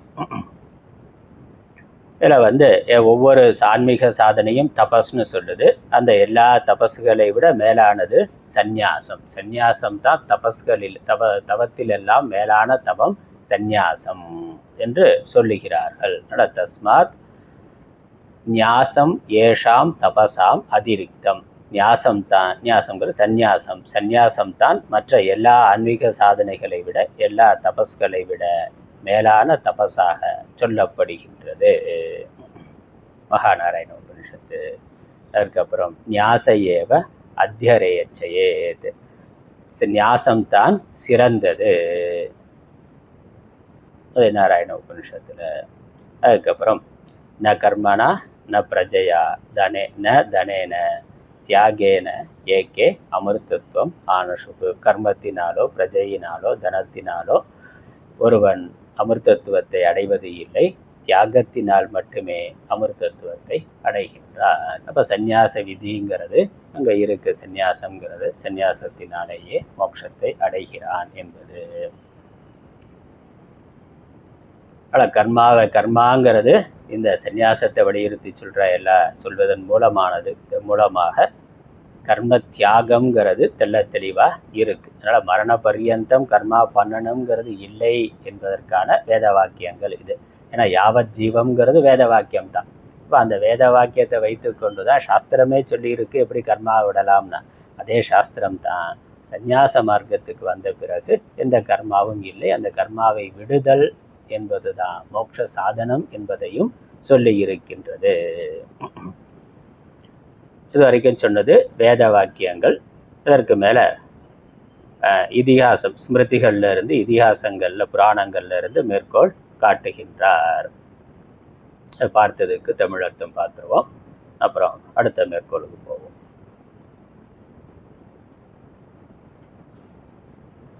இதில் ஒவ்வொரு ஆன்மீக சாதனையும் தபஸ்னு சொல்லுது. அந்த எல்லா தபஸ்களை விட மேலானது சந்நியாசம். சந்நியாசம் தான் தபஸ்களில், தவத்திலெல்லாம் மேலான தபம் சந்நியாசம் என்று சொல்லுகிறார்கள். தஸ்மாத் ந்யாசம் ஏஷாம் தபசாம் அதிரிக்தம். ஞாசம்ங்கிறது சந்நியாசம் தான் மற்ற எல்லா ஆன்மீக சாதனைகளை விட, எல்லா தபஸ்களை விட மேலான தபஸாக சொல்லப்படுகின்றது. மகாநாராயண உபனிஷத்து. அதுக்கப்புறம் ஞாச ஏவ அத்தியரேச்சயேத், ஞாசம்தான் சிறந்தது. அது நாராயண உபனிஷத்தில். அதுக்கப்புறம் ந கர்மனா ந பிரஜையா தனேன தியாகேன ஏகே அமிர்தத்துவம் ஆனசுகு. கர்மத்தினாலோ பிரஜையினாலோ தனத்தினாலோ ஒருவன் அமிர்தத்துவத்தை அடைவது இல்லை, தியாகத்தினால் மட்டுமே அமிர்தத்துவத்தை அடைகின்றான். அப்போ சந்நியாச விதிங்கிறது அங்கே இருக்கு. சந்நியாசங்கிறது சந்நியாசத்தினாலேயே மோட்சத்தை அடைகிறான் என்பது. கர்மாங்கிறது இந்த சந்நியாசத்தை வலியுறுத்தி சொல்வதன் மூலமாக கர்ம தியாகம்ங்கிறது தெள்ள தெளிவாக இருக்குது. அதனால் மரண பர்யந்தம் கர்மா பண்ணணுங்கிறது இல்லை என்பதற்கான வேத வாக்கியங்கள் இது. ஏன்னா யாவத் ஜீவம்ங்கிறது வேத வாக்கியம் தான். இப்போ அந்த வேத வாக்கியத்தை வைத்து கொண்டு தான் சாஸ்திரமே சொல்லியிருக்கு எப்படி கர்மா விடலாம்னா. அதே சாஸ்திரம் தான் சந்நியாச மார்க்கத்துக்கு வந்த பிறகு எந்த கர்மாவும் இல்லை, அந்த கர்மாவை விடுதல் என்பது தான் மோட்ச சாதனம் என்பதையும் சொல்லி இருக்கின்றது. இது வரைக்கும் சொன்னது வேத வாக்கியங்கள். இதற்கு மேலே இதிகாசம், ஸ்மிருதிகள்ல இருந்து, இதிகாசங்கள்ல, புராணங்கள்ல இருந்து மேற்கோள் காட்டுகின்றார். பார்த்ததுக்கு தமிழ் அர்த்தம் பார்த்துருவோம், அப்புறம் அடுத்த மேற்கோளுக்கு போவோம்.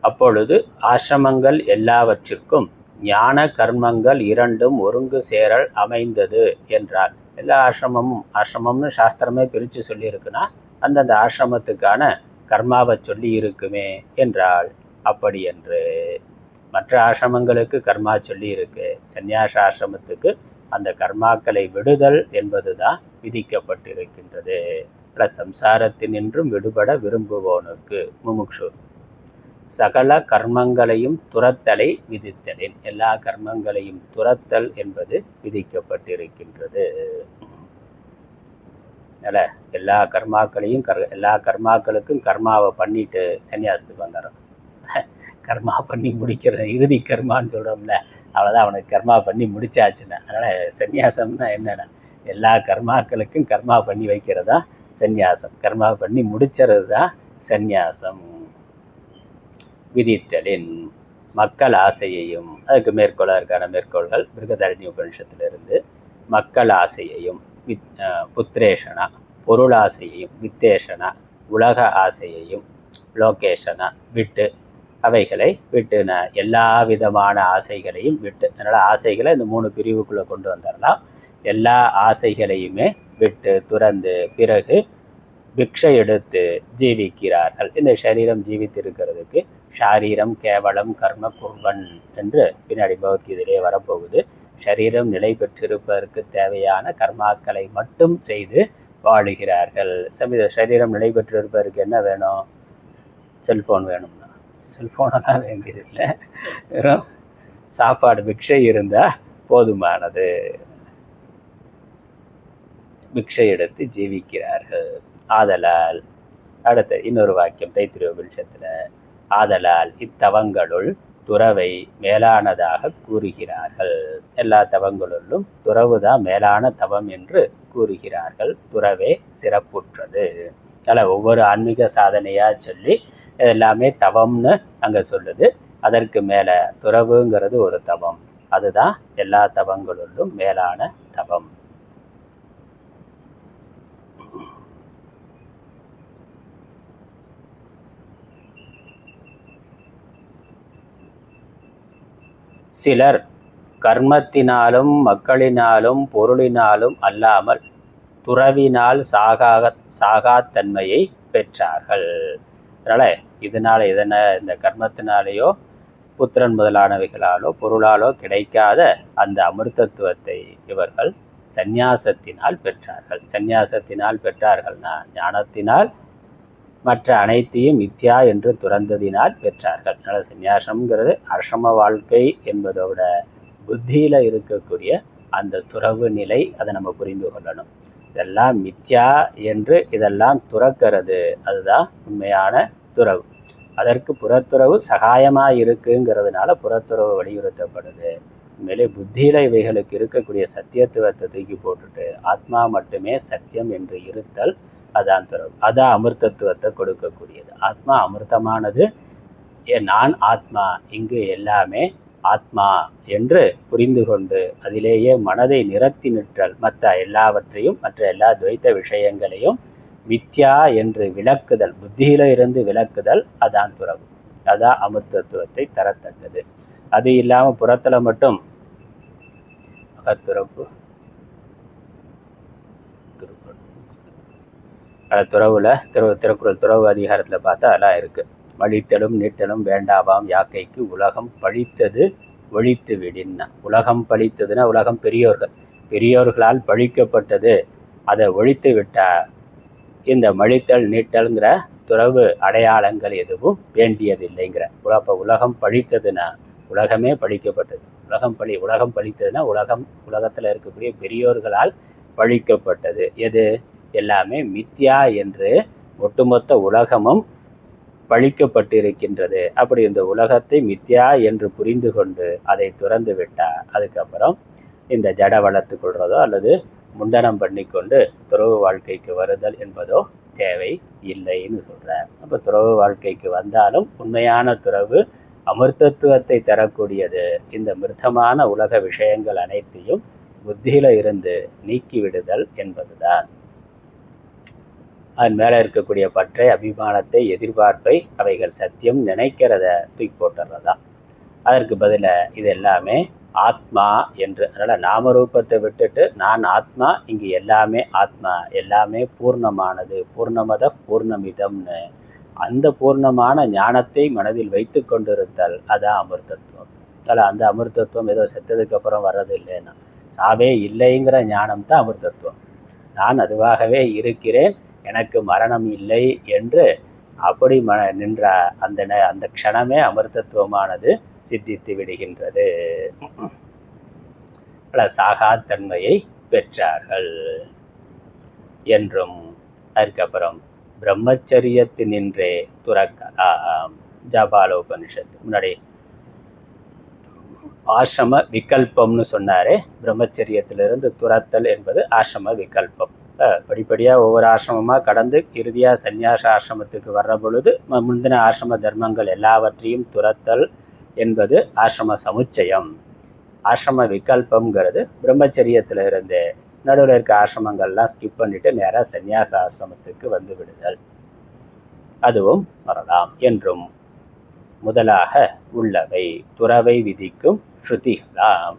அப்பொழுது ஆசிரமங்கள் எல்லாவற்றுக்கும் ஞான கர்மங்கள் இரண்டும் ஒருங்கு சேரல் அமைந்தது என்றார். எல்லா ஆசிரமம்னு சாஸ்திரமே பிரித்து சொல்லியிருக்குன்னா அந்தந்த ஆசிரமத்துக்கான கர்மாவை சொல்லி இருக்குமே என்றால் அப்படி என்று மற்ற ஆசிரமங்களுக்கு கர்மா சொல்லி இருக்கு. சந்நியாச ஆசிரமத்துக்கு அந்த கர்மாக்களை விடுதல் என்பது தான் விதிக்கப்பட்டிருக்கின்றது. சம்சாரத்தினின்றும் விடுபட விரும்புவோனுக்கு முமுக்ஷு சகல கர்மங்களையும் துரத்தலை விதித்தலின், எல்லா கர்மங்களையும் துரத்தல் என்பது விதிக்கப்பட்டிருக்கின்றது. அதனால் எல்லா கர்மாக்களையும் எல்லா கர்மாக்களுக்கும் கர்மாவை பண்ணிட்டு சன்னியாசத்துக்கு வந்துடும். கர்மா பண்ணி முடிக்கிற இறுதி கர்மான்னு சொல்கிறோம்ல, அவ்வளோதான், அவனுக்கு கர்மா பண்ணி முடிச்சாச்சுன்னா. அதனால் சன்னியாசம்னா என்னென்னா எல்லா கர்மாக்களுக்கும் கர்மா பண்ணி வைக்கிறதா சந்நியாசம், கர்மா பண்ணி முடிச்சுறது தான் சந்நியாசம். விதித்தலின் மக்கள் ஆசையையும், அதுக்கு மேற்கோளாருக்கான மேற்கோள்கள் பிருகதாரண்ய உபனிஷத்திலிருந்து, மக்கள் ஆசையையும் புத்திரேஷனா பொருளாசையையும், வித்தேஷனா உலக ஆசையையும், லோகேஷனா விட்டு, அவைகளை விட்டுன எல்லா விதமான ஆசைகளையும் விட்டு. அதனால் ஆசைகளை இந்த 3 பிரிவுக்குள்ளே கொண்டு வந்துடலாம். எல்லா ஆசைகளையுமே விட்டு துறந்து பிறகு பிக்ஷை எடுத்து ஜீவிக்கிறார்கள். இந்த சரீரம் ஜீவித்திருக்கிறதுக்கு ஷாரீரம் கேவலம் கர்ம குர்வன் என்று பின்னாடி பகவத்கீதையிலே வரப்போகுது. சரீரம் நிலை பெற்றிருப்பதற்கு தேவையான கர்மாக்களை மட்டும் செய்து வாழுகிறார்கள். சரீரம் நிலை பெற்றிருப்பதற்கு என்ன வேணும்? செல்ஃபோன் வேணும்னா செல்ஃபோனெல்லாம் வேண்டியதில்லை, வெறும் சாப்பாடு பிக்ஷை இருந்தால் போதுமானது. பிக்ஷை எடுத்து ஜீவிக்கிறார்கள். ஆதலால் அடுத்த இன்னொரு வாக்கியம் தைத்திரிய உபனிஷத்தில், ஆதலால் இத்தவங்களுள் துறவை மேலானதாக கூறுகிறார்கள். எல்லா தவங்களுள்ளும் துறவுதான் மேலான தவம் என்று கூறுகிறார்கள். துறவே சிறப்புற்றது. அதில் ஒவ்வொரு ஆன்மீக சாதனையாக சொல்லி எல்லாமே தவம்னு அங்கே சொல்லுது. அதற்கு மேலே துறவுங்கிறது ஒரு தவம், அதுதான் எல்லா தவங்களுள்ளும் மேலான தவம். சிலர் கர்மத்தினாலும் மக்களினாலும் பொருளினாலும் அல்லாமல் துறவினால் சாகாத்தன்மையை பெற்றார்கள். அதனால் இதனால் இந்த கர்மத்தினாலேயோ புத்திரன் முதலானவைகளாலோ பொருளாலோ கிடைக்காத அந்த அமிர்தத்துவத்தை இவர்கள் சந்நியாசத்தினால் பெற்றார்கள். சந்நியாசத்தினால் பெற்றார்கள்னா ஞானத்தினால் மற்ற அனைத்தையும் மித்யா என்று துறந்ததினால் பெற்றார்கள். அதனால் சந்நியாசம்ங்கிறது ஆசிரம வாழ்க்கை என்பதோட புத்தியில் இருக்கக்கூடிய அந்த துறவு நிலை, அதை நம்ம புரிந்து கொள்ளணும். இதெல்லாம் மித்யா என்று இதெல்லாம் துறக்கிறது, அதுதான் உண்மையான துறவு. அதற்கு புறத்துறவு சகாயமாக இருக்குங்கிறதுனால புறத்துறவு வலியுறுத்தப்படுது. உண்மையிலே புத்தியில் இவைகளுக்கு இருக்கக்கூடிய சத்தியத்துவத்தை தூக்கி போட்டுட்டு ஆத்மா மட்டுமே சத்தியம் என்று இருத்தல், அதான் துறவு. அதான் அமிர்தத்துவத்தை கொடுக்கக்கூடியது. ஆத்மா அமிர்தமானது. நான் ஆத்மா, இங்கு எல்லாமே ஆத்மா என்று புரிந்து கொண்டு அதிலேயே மனதை நிறுத்தி நிற்றல், மற்ற எல்லாவற்றையும் மற்ற எல்லா துவைத்த விஷயங்களையும் மித்யா என்று விளக்குதல், புத்தியில இருந்து விளக்குதல், அதான் துறவு. அதான் அமிர்தத்துவத்தை தரத்தக்கது. அது இல்லாமல் புறத்தில் மட்டும் அகத்துறவு துறவுல திருக்குறள் துறவு அதிகாரத்தில் பார்த்தா அதெல்லாம் இருக்கு. வழித்தலும் நீட்டலும் வேண்டாவாம் யாக்கைக்கு உலகம் பழித்தது ஒழித்து விடின்னா. உலகம் பழித்ததுன்னா உலகம் பெரியோர்களால் பழிக்கப்பட்டது, அதை ஒழித்து விட்டா இந்த மழித்தல் நீட்டல்ங்கிற துறவு அடையாளங்கள் எதுவும் வேண்டியதில்லைங்கிற. அப்போ உலகம் பழித்ததுன்னா உலகமே பழிக்கப்பட்டது. உலகம் பழித்ததுன்னா உலகத்தில் இருக்கக்கூடிய பெரியோர்களால் பழிக்கப்பட்டது. எது? எல்லாமே மித்யா என்று ஒட்டுமொத்த உலகமும் பழிக்கப்பட்டிருக்கின்றது. அப்படி இந்த உலகத்தை மித்யா என்று புரிந்து கொண்டு அதை துறந்து விட்டால் அதுக்கப்புறம் இந்த ஜட வளர்த்து கொள்றதோ அல்லது முண்டனம் பண்ணி கொண்டு துறவு வாழ்க்கைக்கு வருதல் என்பதோ தேவை இல்லைன்னு சொல்கிறார். அப்போ துறவு வாழ்க்கைக்கு வந்தாலும் உண்மையான துறவு அமிர்தத்துவத்தை தரக்கூடியது. இந்த மிருத்தமான உலக விஷயங்கள் அனைத்தையும் புத்தியில இருந்து நீக்கி விடுதல் என்பதுதான். அதன் மேலே இருக்கக்கூடிய பற்றை, அபிமானத்தை, எதிர்பார்ப்பை, அவைகள் சத்தியம் நினைக்கிறத தூக்கி போட்டுறதா. அதற்கு பதிலாக இது எல்லாமே ஆத்மா என்று. அதனால் நாமரூபத்தை விட்டுட்டு நான் ஆத்மா, இங்கு எல்லாமே ஆத்மா, எல்லாமே பூர்ணமானது, பூர்ணமத பூர்ணமிதம்னு அந்த பூர்ணமான ஞானத்தை மனதில் வைத்து கொண்டிருத்தல் அதான் அமிர்தத்துவம். அதில் அந்த அமிர்தத்துவம் ஏதோ செத்ததுக்கு அப்புறம் வர்றது இல்லைன்னா சாவே இல்லைங்கிற ஞானம் தான் அமிர்தத்துவம். நான் அதுவாகவே இருக்கிறேன், எனக்கு மரணம் இல்லை என்று அப்படி நின்ற அந்த க்ஷணமே அமிர்தத்துவமானது சித்தித்து விடுகின்றது. சாகாத்தன்மையை பெற்றார்கள் என்றும். அதுக்கப்புறம் பிரம்மச்சரியத்தினின்றே துறக்கலாம். ஜபாலோபனிஷத்து முன்னாடி ஆசிரம விகல்பம்னு சொன்னாரே. பிரம்மச்சரியத்திலிருந்து துறத்தல் என்பது ஆசிரம விகல்பம். படிப்படியாக ஒவ்வொரு ஆசிரமமாக கடந்து இறுதியாக சந்நியாச ஆசிரமத்துக்கு வர்ற பொழுது முந்தின ஆசிரம தர்மங்கள் எல்லாவற்றையும் துறத்தல் என்பது ஆசிரம சமுச்சயம். ஆசிரம விகல்பம்ங்கிறது பிரம்மச்சரியத்தில் இருந்து நடுவில் இருக்க ஆசிரமங்கள்லாம் ஸ்கிப் பண்ணிட்டு நேராக சந்நியாச ஆசிரமத்துக்கு வந்து விடுதல், அதுவும் வரலாம் என்றும். முதலாக உள்ளவை துறவை விதிக்கும் ஸ்ருதிகளாம்.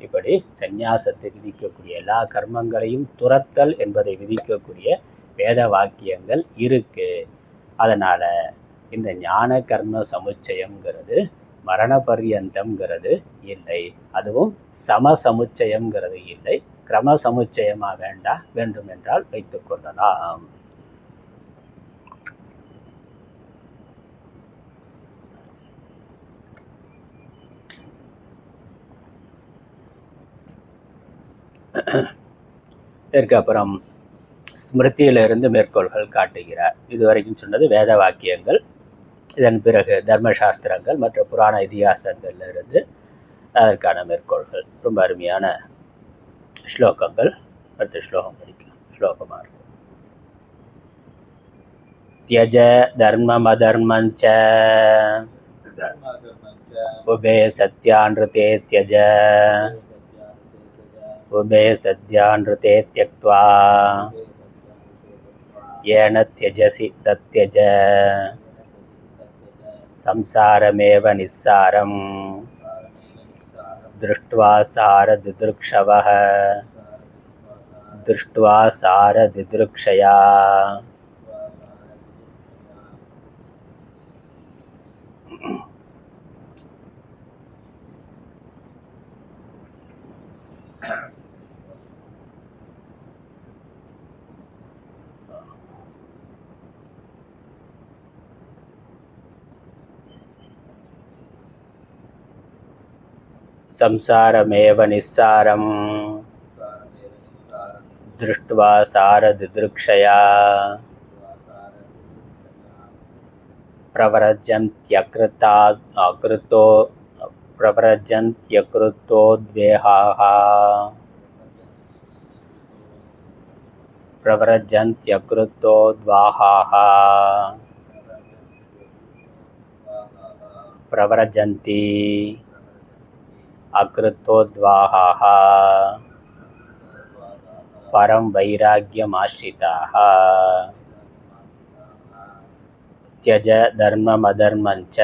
இப்படி சந்நியாசத்தை விதிக்கக்கூடிய எல்லா கர்மங்களையும் துறத்தல் என்பதை விதிக்கக்கூடிய வேத வாக்கியங்கள் இருக்கு. அதனால இந்த ஞான கர்ம சமுச்சயம்ங்கிறது மரண பர்யந்தம்ங்கிறது இல்லை, அதுவும் சம சமுச்சயம்ங்கிறது இல்லை, கிரம சமுச்சயமாக வேண்டும் என்றால் வைத்துக் கொள்ளலாம். இதற்கப்புறம் ஸ்மிருதியிலிருந்து மேற்கோள்கள் காட்டுகிறார். இதுவரைக்கும் சொன்னது வேத வாக்கியங்கள். இதன் பிறகு தர்மசாஸ்திரங்கள் மற்ற புராண இதிகாசங்கள்ல இருந்து அதற்கான மேற்கோள்கள். ரொம்ப அருமையான ஸ்லோகங்கள். அடுத்த ஸ்லோகம் படிக்கலாம். ஸ்லோகமாக இருக்கும். தியஜ தர்மம் அதர்மஞ்ச உபே சத்யான்ருதே தியஜ உபே சத்யான்ருதே த்யக்த்வா ஏன தியஜசி தத்யஜ சம்சாரமேவ நிஸ்ஸாரம் திருஷ்ட்வா சாரதிதிருக்ஷவः திருஷ்ட்வா சாரதிதிருக்ஷயா संसारमेव निस्सारं दृष्ट्वा सारदिदृक्षया प्रव्रजन्त्यकृतोद्वाहाः प्रव्रजन्ति अकृतोद्वाहाः परं वैराग्यमाश्रिताः त्यज धर्ममधर्मञ्च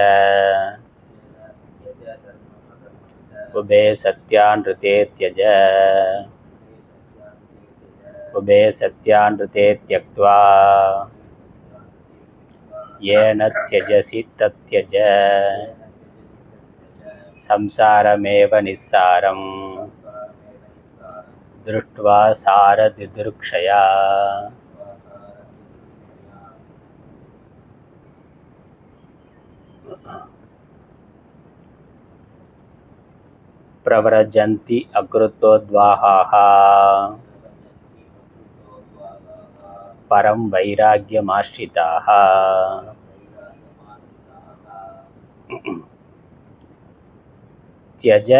उभे सत्यानृते त्यज उभे सत्यानृते त्यक्त्वा येन त्यजसि तत्यज संसारमेव निस्सारं दृष्ट्वा सारदिदृक्षया பிரவரஜந்தி அக்ருத்தோத்வாஹாः பரம் வைராக்யமாஸ்ரிதாः. தியஜ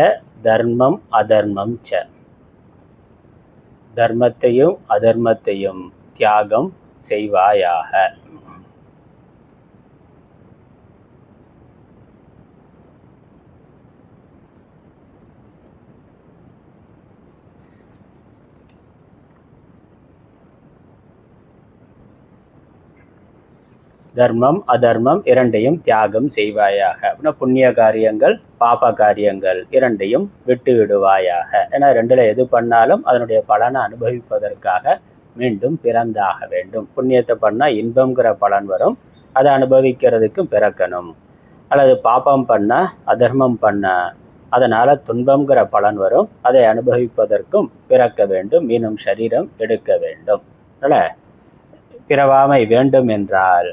தர்மம் அதர்மம் ச. தர்மத்தையும் அதர்மத்தையும் தியாகம் செய்வாயாக. தர்மம் அதர்மம் இரண்டையும் தியாகம் செய்வாயாக. அப்படின்னா புண்ணிய காரியங்கள் பாப காரியங்கள் இரண்டையும் விட்டு விடுவாயாக. ஏன்னா ரெண்டுல எது பண்ணாலும் அதனுடைய பலனை அனுபவிப்பதற்காக மீண்டும் பிறந்தாக வேண்டும். புண்ணியத்தை பண்ணால் இன்பங்கிற பலன் வரும், அதை அனுபவிக்கிறதுக்கும் பிறக்கணும். அல்லது பாபம் பண்ணால் அதர்மம் பண்ண அதனால் துன்பங்கிற பலன் வரும், அதை அனுபவிப்பதற்கும் பிறக்க வேண்டும், மீண்டும் சரீரம் எடுக்க வேண்டும். அதனால் பிறவாமை வேண்டும் என்றால்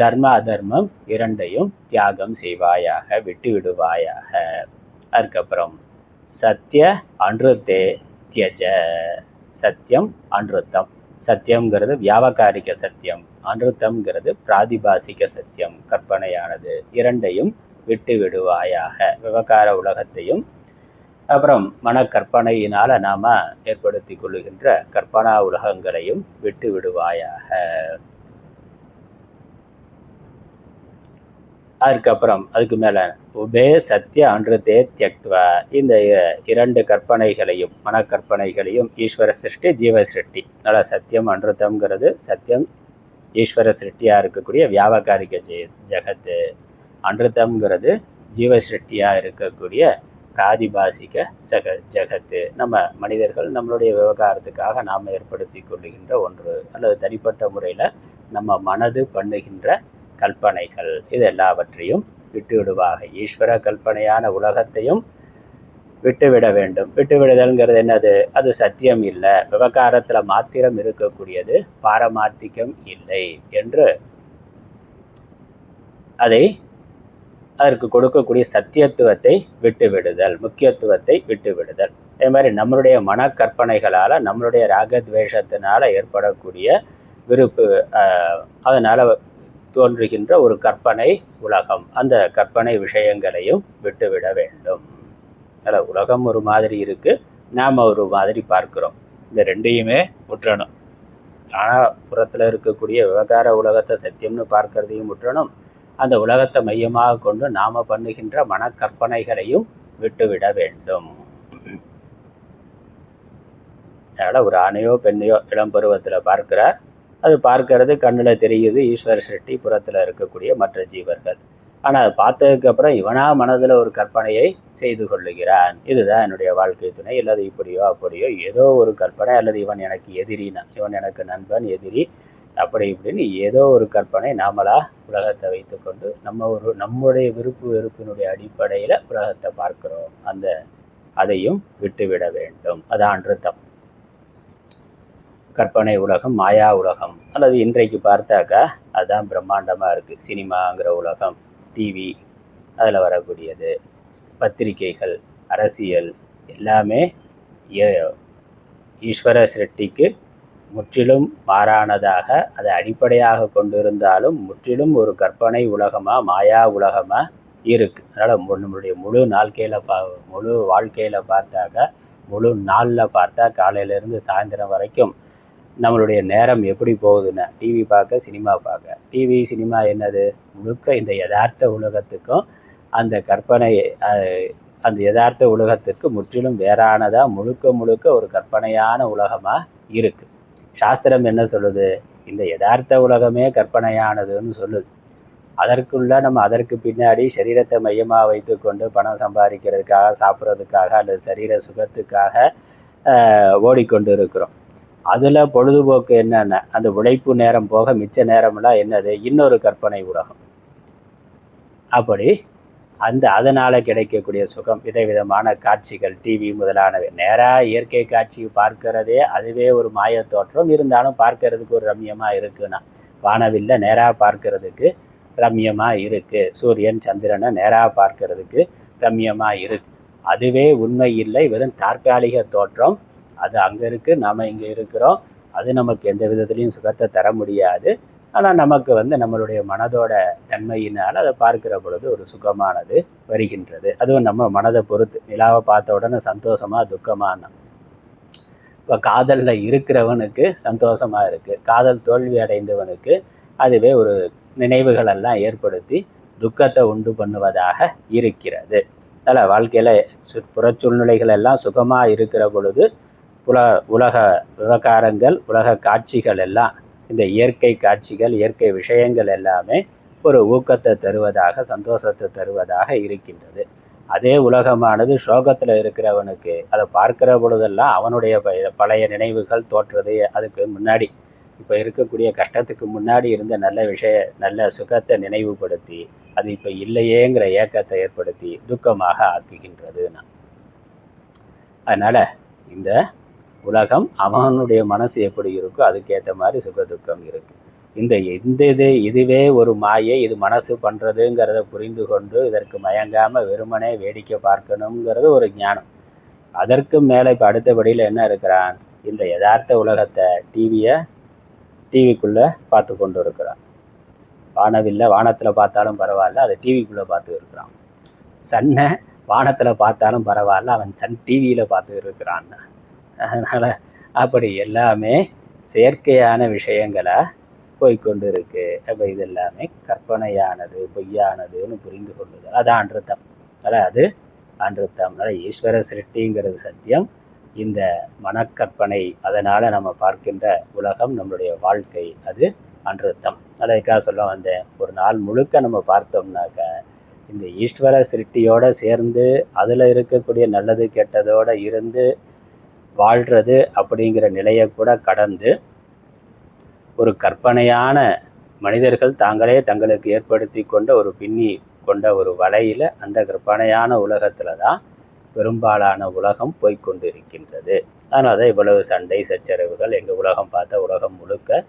தர்ம அதர்மம் இரண்டையும் தியாகம் செய்வாயாக, விட்டு விடுவாயாக. அதுக்கப்புறம் சத்திய அன்ருத்தே தியஜ. சத்தியம் அன்ருத்தம். சத்தியம்ங்கிறது வியாபகாரிக சத்தியம், அன்ருத்தம்ங்கிறது பிராதிபாசிக சத்தியம், கற்பனையானது. இரண்டையும் விட்டு விடுவாயாக. விவகார உலகத்தையும் அப்புறம் மனக்கற்பனையினால் நாம் ஏற்படுத்தி கொள்ளுகின்ற கற்பனா உலகங்களையும் விட்டு விடுவாயாக. அதுக்கப்புறம் அதுக்கு மேலே உபே சத்திய அன்ருத்தே தியக்த்வா. இந்த இரண்டு கற்பனைகளையும் மனக்கற்பனைகளையும் ஈஸ்வர சிருஷ்டி ஜீவ சிருஷ்டி. அதனால் சத்தியம் அன்ருத்தம்ங்கிறது சத்தியம் ஈஸ்வர சிருஷ்டியாக இருக்கக்கூடிய வியாபகாரிக ஜெகத்து, அன்ருத்தம்ங்கிறது ஜீவ சிருஷ்டியாக இருக்கக்கூடிய பிராதிபாசிக ஜெகத்து. நம்ம மனிதர்கள் நம்மளுடைய விவகாரத்துக்காக நாம் ஏற்படுத்தி கொள்ளுகின்ற ஒன்று, அல்லது தனிப்பட்ட முறையில் நம்ம மனது பண்ணுகின்ற கல்பனைகள், இது எல்லாவற்றையும் விட்டு விடுவாக. ஈஸ்வர கல்பனையான உலகத்தையும் விட்டுவிட வேண்டும். விட்டுவிடுதல்ங்கிறது என்னது? அது சத்தியம் இல்லை, விவகாரத்தில் மாத்திரம் இருக்கக்கூடியது, பாரமார்த்திகம் இல்லை என்று அதற்கு கொடுக்கக்கூடிய சத்தியத்துவத்தை விட்டுவிடுதல், முக்கியத்துவத்தை விட்டுவிடுதல். அதே மாதிரி நம்மளுடைய மனக்கற்பனைகளால் நம்மளுடைய ராகத்வேஷத்தினால் ஏற்படக்கூடிய விருப்பு, அதனால் தோன்றுகின்ற ஒரு கற்பனை உலகம், அந்த கற்பனை விஷயங்களையும் விட்டுவிட வேண்டும். அதில் உலகம் ஒரு மாதிரி இருக்குது, நாம் ஒரு மாதிரி பார்க்குறோம். இந்த ரெண்டையுமே விட்டுறணும். ஆனால் புறத்தில் இருக்கக்கூடிய விவகார உலகத்தை சத்தியம்னு பார்க்கறதையும் விட்டுறணும், அந்த உலகத்தை மையமாக கொண்டு நாம் பண்ணுகின்ற மனக்கற்பனைகளையும் விட்டுவிட வேண்டும். அதனால் ஒரு ஆணையோ பெண்ணையோ இளம் பருவத்தில் பார்க்கிறார், அது பார்க்கறது கண்ணில் தெரியுது, ஈஸ்வர சிருஷ்டி, புறத்தில் இருக்கக்கூடிய மற்ற ஜீவர்கள். ஆனால் அதை பார்த்ததுக்கப்புறம் இவனா மனதில் ஒரு கற்பனையை செய்து கொள்ளுகிறான், இதுதான் என்னுடைய வாழ்க்கை துணை, அல்லது இப்படியோ அப்படியோ ஏதோ ஒரு கற்பனை, அல்லது இவன் எனக்கு எதிரினா, இவன் எனக்கு நண்பன், எதிரி, அப்படி இப்படின்னு ஏதோ ஒரு கற்பனை நாமளா உலகத்தை வைத்துக்கொண்டு நம்முடைய விருப்பு வெறுப்பினுடைய அடிப்படையில் உலகத்தை பார்க்கிறோம். அதையும் விட்டுவிட வேண்டும். அதான் அன்றுத்தம். கற்பனை உலகம், மாயா உலகம், அல்லது இன்றைக்கு பார்த்தாக்கா அதுதான் பிரம்மாண்டமாக இருக்குது. சினிமாங்கிற உலகம், டிவி, அதில் வரக்கூடியது, பத்திரிகைகள், அரசியல், எல்லாமே ஈஸ்வர சிருஷ்டிக்கு முற்றிலும் மாறானதாக அதை அடிப்படையாக கொண்டிருந்தாலும் முற்றிலும் ஒரு கற்பனை உலகமாக, மாயா உலகமாக இருக்குது. அதனால் நம்மளுடைய முழு வாழ்க்கையில் பார்த்தாக்கா, முழு நாளில் பார்த்தா காலையிலேருந்து சாயந்தரம் வரைக்கும் நம்மளுடைய நேரம் எப்படி போகுதுன்னா, டிவி பார்க்க, சினிமா பார்க்க. டிவி சினிமா என்னது? முழுக்க இந்த யதார்த்த உலகத்துக்கும் அந்த கற்பனை, அந்த யதார்த்த உலகத்திற்கு முற்றிலும் வேறானதாக முழுக்க ஒரு கற்பனையான உலகமாக இருக்குது. சாஸ்திரம் என்ன சொல்லுது? இந்த யதார்த்த உலகமே கற்பனையானதுன்னு சொல்லுது. அதற்கு பின்னாடி சரீரத்தை மையமாக வைத்து கொண்டு பணம் சம்பாதிக்கிறதுக்காக, சாப்பிட்றதுக்காக, அல்லது சரீர சுகத்துக்காக ஓடிக்கொண்டு இருக்கிறோம். அதில் பொழுதுபோக்கு என்னென்ன, அந்த உழைப்பு நேரம் போக மிச்ச நேரமெல்லாம் என்னது? இன்னொரு கற்பனை உலகம். அப்படி அதனால் கிடைக்கக்கூடிய சுகம், விதவிதமான காட்சிகள், டிவி முதலானவை. நேராக இயற்கை காட்சி பார்க்கிறதே அதுவே ஒரு மாய தோற்றம், இருந்தாலும் பார்க்கறதுக்கு ஒரு ரம்யமாக இருக்குன்னா, வானவில்லை நேராக பார்க்கறதுக்கு ரம்யமாக இருக்குது, சூரியன் சந்திரனை நேராக பார்க்கறதுக்கு ரம்யமாக இருக்குது. அதுவே உண்மை இல்லை, வெறும் தற்காலிக தோற்றம். அது அங்கே இருக்குது, நாம் இங்கே இருக்கிறோம். அது நமக்கு எந்த விதத்துலையும் சுகத்தை தர முடியாது. ஆனால் நமக்கு நம்மளுடைய மனதோட தன்மையினால் அதை பார்க்கிற பொழுது ஒரு சுகமானது வருகின்றது. அதுவும் நம்ம மனதை பொறுத்து. நிலாவை பார்த்த உடனே சந்தோஷமாக துக்கமான. இப்போ காதலில் இருக்கிறவனுக்கு சந்தோஷமாக இருக்குது, காதல் தோல்வி அடைந்தவனுக்கு அதுவே ஒரு நினைவுகளெல்லாம் ஏற்படுத்தி துக்கத்தை உண்டு பண்ணுவதாக இருக்கிறது. அதில் வாழ்க்கையில் புற சூழ்நிலைகள் எல்லாம் சுகமாக இருக்கிற பொழுது உலக விவகாரங்கள், உலக காட்சிகள் எல்லாம், இந்த இயற்கை காட்சிகள், இயற்கை விஷயங்கள் எல்லாமே ஒரு ஊக்கத்தை தருவதாக, சந்தோஷத்தை தருவதாக இருக்கின்றது. அதே உலகமானது சோகத்தில் இருக்கிறவனுக்கு அதை பார்க்கிற பொழுதெல்லாம் அவனுடைய பழைய நினைவுகள் தோற்றுறது. அதுக்கு முன்னாடி இப்போ இருக்கக்கூடிய கஷ்டத்துக்கு முன்னாடி இருந்த நல்ல சுகத்தை நினைவுபடுத்தி அது இப்போ இல்லையேங்கிற ஏக்கத்தை ஏற்படுத்தி துக்கமாக ஆக்குகின்றது. அதனால் இந்த உலகம் அவனுடைய மனசு எப்படி இருக்கோ அதுக்கேற்ற மாதிரி சுக துக்கம் இருக்குது. இதுவே ஒரு மாயை, இது மனசு பண்ணுறதுங்கிறத புரிந்து கொண்டு இதற்கு மயங்காமல் வெறுமனே வேடிக்கை பார்க்கணுங்கிறது ஒரு ஞானம். அதற்கு மேலே இப்போ அடுத்தபடியில் என்ன இருக்கிறான், இந்த யதார்த்த உலகத்தை டிவிக்குள்ளே பார்த்து கொண்டு இருக்கிறான். வானத்தில் பார்த்தாலும் பரவாயில்ல, அதை டிவிக்குள்ளே பார்த்து இருக்கிறான். சன்னை வானத்தில் பார்த்தாலும் பரவாயில்ல, அவன் சன் டிவியில் பார்த்து இருக்கிறான். அதனால் அப்படி எல்லாமே செயற்கையான விஷயங்களை போய்கொண்டு இருக்கு. அப்போ இது எல்லாமே கற்பனையானது, பொய்யானதுன்னு புரிந்து கொள்ளுதல், அது அன்றுத்தம். அது அன்றுத்தம். ஈஸ்வர சிருஷ்டிங்கிறது சத்தியம், இந்த மனக்கற்பனை, அதனால் நம்ம பார்க்கின்ற உலகம், நம்மளுடைய வாழ்க்கை, அது அன்றுத்தம். அதுக்காக சொல்ல வந்தேன், ஒரு நாள் முழுக்க நம்ம பார்த்தோம்னாக்க இந்த ஈஸ்வர சிருஷ்டியோடு சேர்ந்து அதில் இருக்கக்கூடிய நல்லது கெட்டதோடு இருந்து வாழ்கிறது அப்படிங்கிற நிலையை கூட கடந்து ஒரு கற்பனையான மனிதர்கள் தாங்களே தங்களுக்கு ஏற்படுத்தி கொண்ட ஒரு பின்னி கொண்ட ஒரு வலையில், அந்த கற்பனையான உலகத்தில் தான் பெரும்பாலான உலகம் போய்கொண்டு இருக்கின்றது. அதனால தான் இவ்வளவு சண்டை சச்சரவுகள். எங்கள் உலகம் பார்த்த உலகம் முழுக்க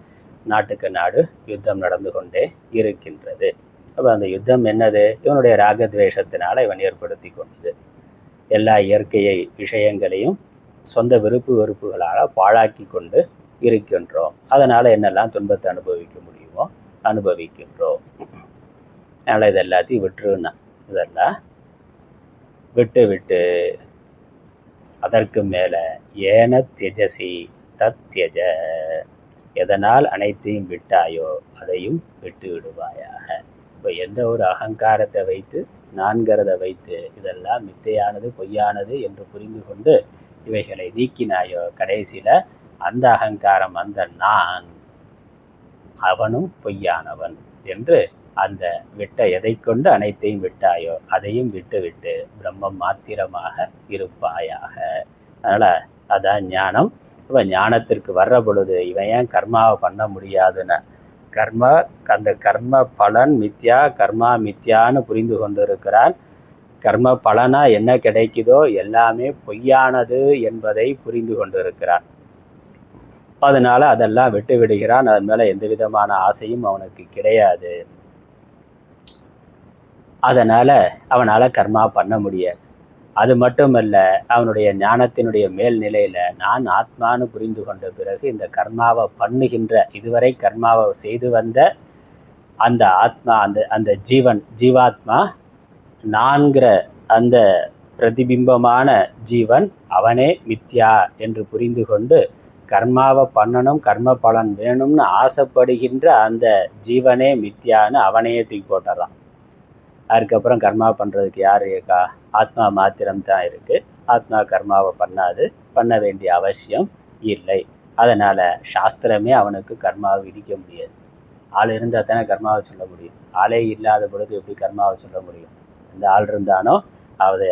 நாட்டுக்கு நாடு யுத்தம் நடந்து கொண்டே இருக்கின்றது. அப்போ அந்த யுத்தம் என்னது, இவனுடைய ராகத்வேஷத்தினால் இவன் ஏற்படுத்தி கொண்டது. எல்லா இயற்கையை விஷயங்களையும் சொந்த வெறுப்புகளால் பாழாக்கி கொண்டு இருக்கின்றோம். அதனால் என்னெல்லாம் துன்பத்தை அனுபவிக்க முடியுமோ அனுபவிக்கின்றோம். அதனால் இது எல்லாத்தையும் விட்டுருன்னா, இதெல்லாம் விட்டு அதற்கு மேலே ஏன தியஜசி தத் தியஜ, எதனால் அனைத்தையும் விட்டாயோ அதையும் விட்டு விடுவாயாக. இப்போ எந்த ஒரு அகங்காரத்தை வைத்து, நான்கிறதை வைத்து இதெல்லாம் மித்தையானது பொய்யானது என்று புரிந்து கொண்டு இவைகளை நீக்கினாயோ, கடைசியில் அந்த அகங்காரம், அந்த நான், அவனும் பொய்யானவன் என்று அந்த எதை கொண்டு அனைத்தையும் விட்டாயோ அதையும் விட்டு பிரம்மம் மாத்திரமாக இருப்பாயாக. அதனால் அதான் ஞானம். இப்போ ஞானத்திற்கு வர்ற பொழுது இவன் ஏன் கர்மாவை பண்ண முடியாதுன்னு, அந்த கர்ம பலன் மித்யா, கர்மா மித்யான்னு புரிந்து கொண்டு இருக்கிறான். கர்ம பலனாக என்ன கிடைக்குதோ எல்லாமே பொய்யானது என்பதை புரிந்து கொண்டு இருக்கிறான். அதனால் அதெல்லாம் விட்டு விடுகிறான். அதன் மேலே எந்த விதமான ஆசையும் அவனுக்கு கிடையாது. அதனால் அவனால் கர்மா பண்ண முடியாது. அது மட்டுமல்ல, அவனுடைய ஞானத்தினுடைய மேல்நிலையில் நான் ஆத்மானு புரிந்து கொண்ட பிறகு இந்த கர்மாவை பண்ணுகின்ற, இதுவரை கர்மாவை செய்து வந்த அந்த ஆத்மா, அந்த ஜீவாத்மா, நான்கிற அந்த பிரதிபிம்பமான ஜீவன் அவனே மித்யா என்று புரிந்து கொண்டு கர்மாவை பண்ணணும், கர்ம பலன் வேணும்னு ஆசைப்படுகின்ற அந்த ஜீவனே மித்யான்னு அவனையே தூக்கி போட்டுறான். அதுக்கப்புறம் கர்மா பண்ணுறதுக்கு யார் இருக்கா? ஆத்மா மாத்திரம்தான் இருக்குது. ஆத்மா கர்மாவை பண்ண வேண்டிய அவசியம் இல்லை. அதனால் சாஸ்திரமே அவனுக்கு கர்மாவை விதிக்க முடியாது. ஆள் இருந்தால் தானே கர்மாவை சொல்ல முடியும். ஆளே இல்லாத பொழுது எப்படி கர்மாவை சொல்ல முடியும்? அந்த ஆள் இருந்தானோ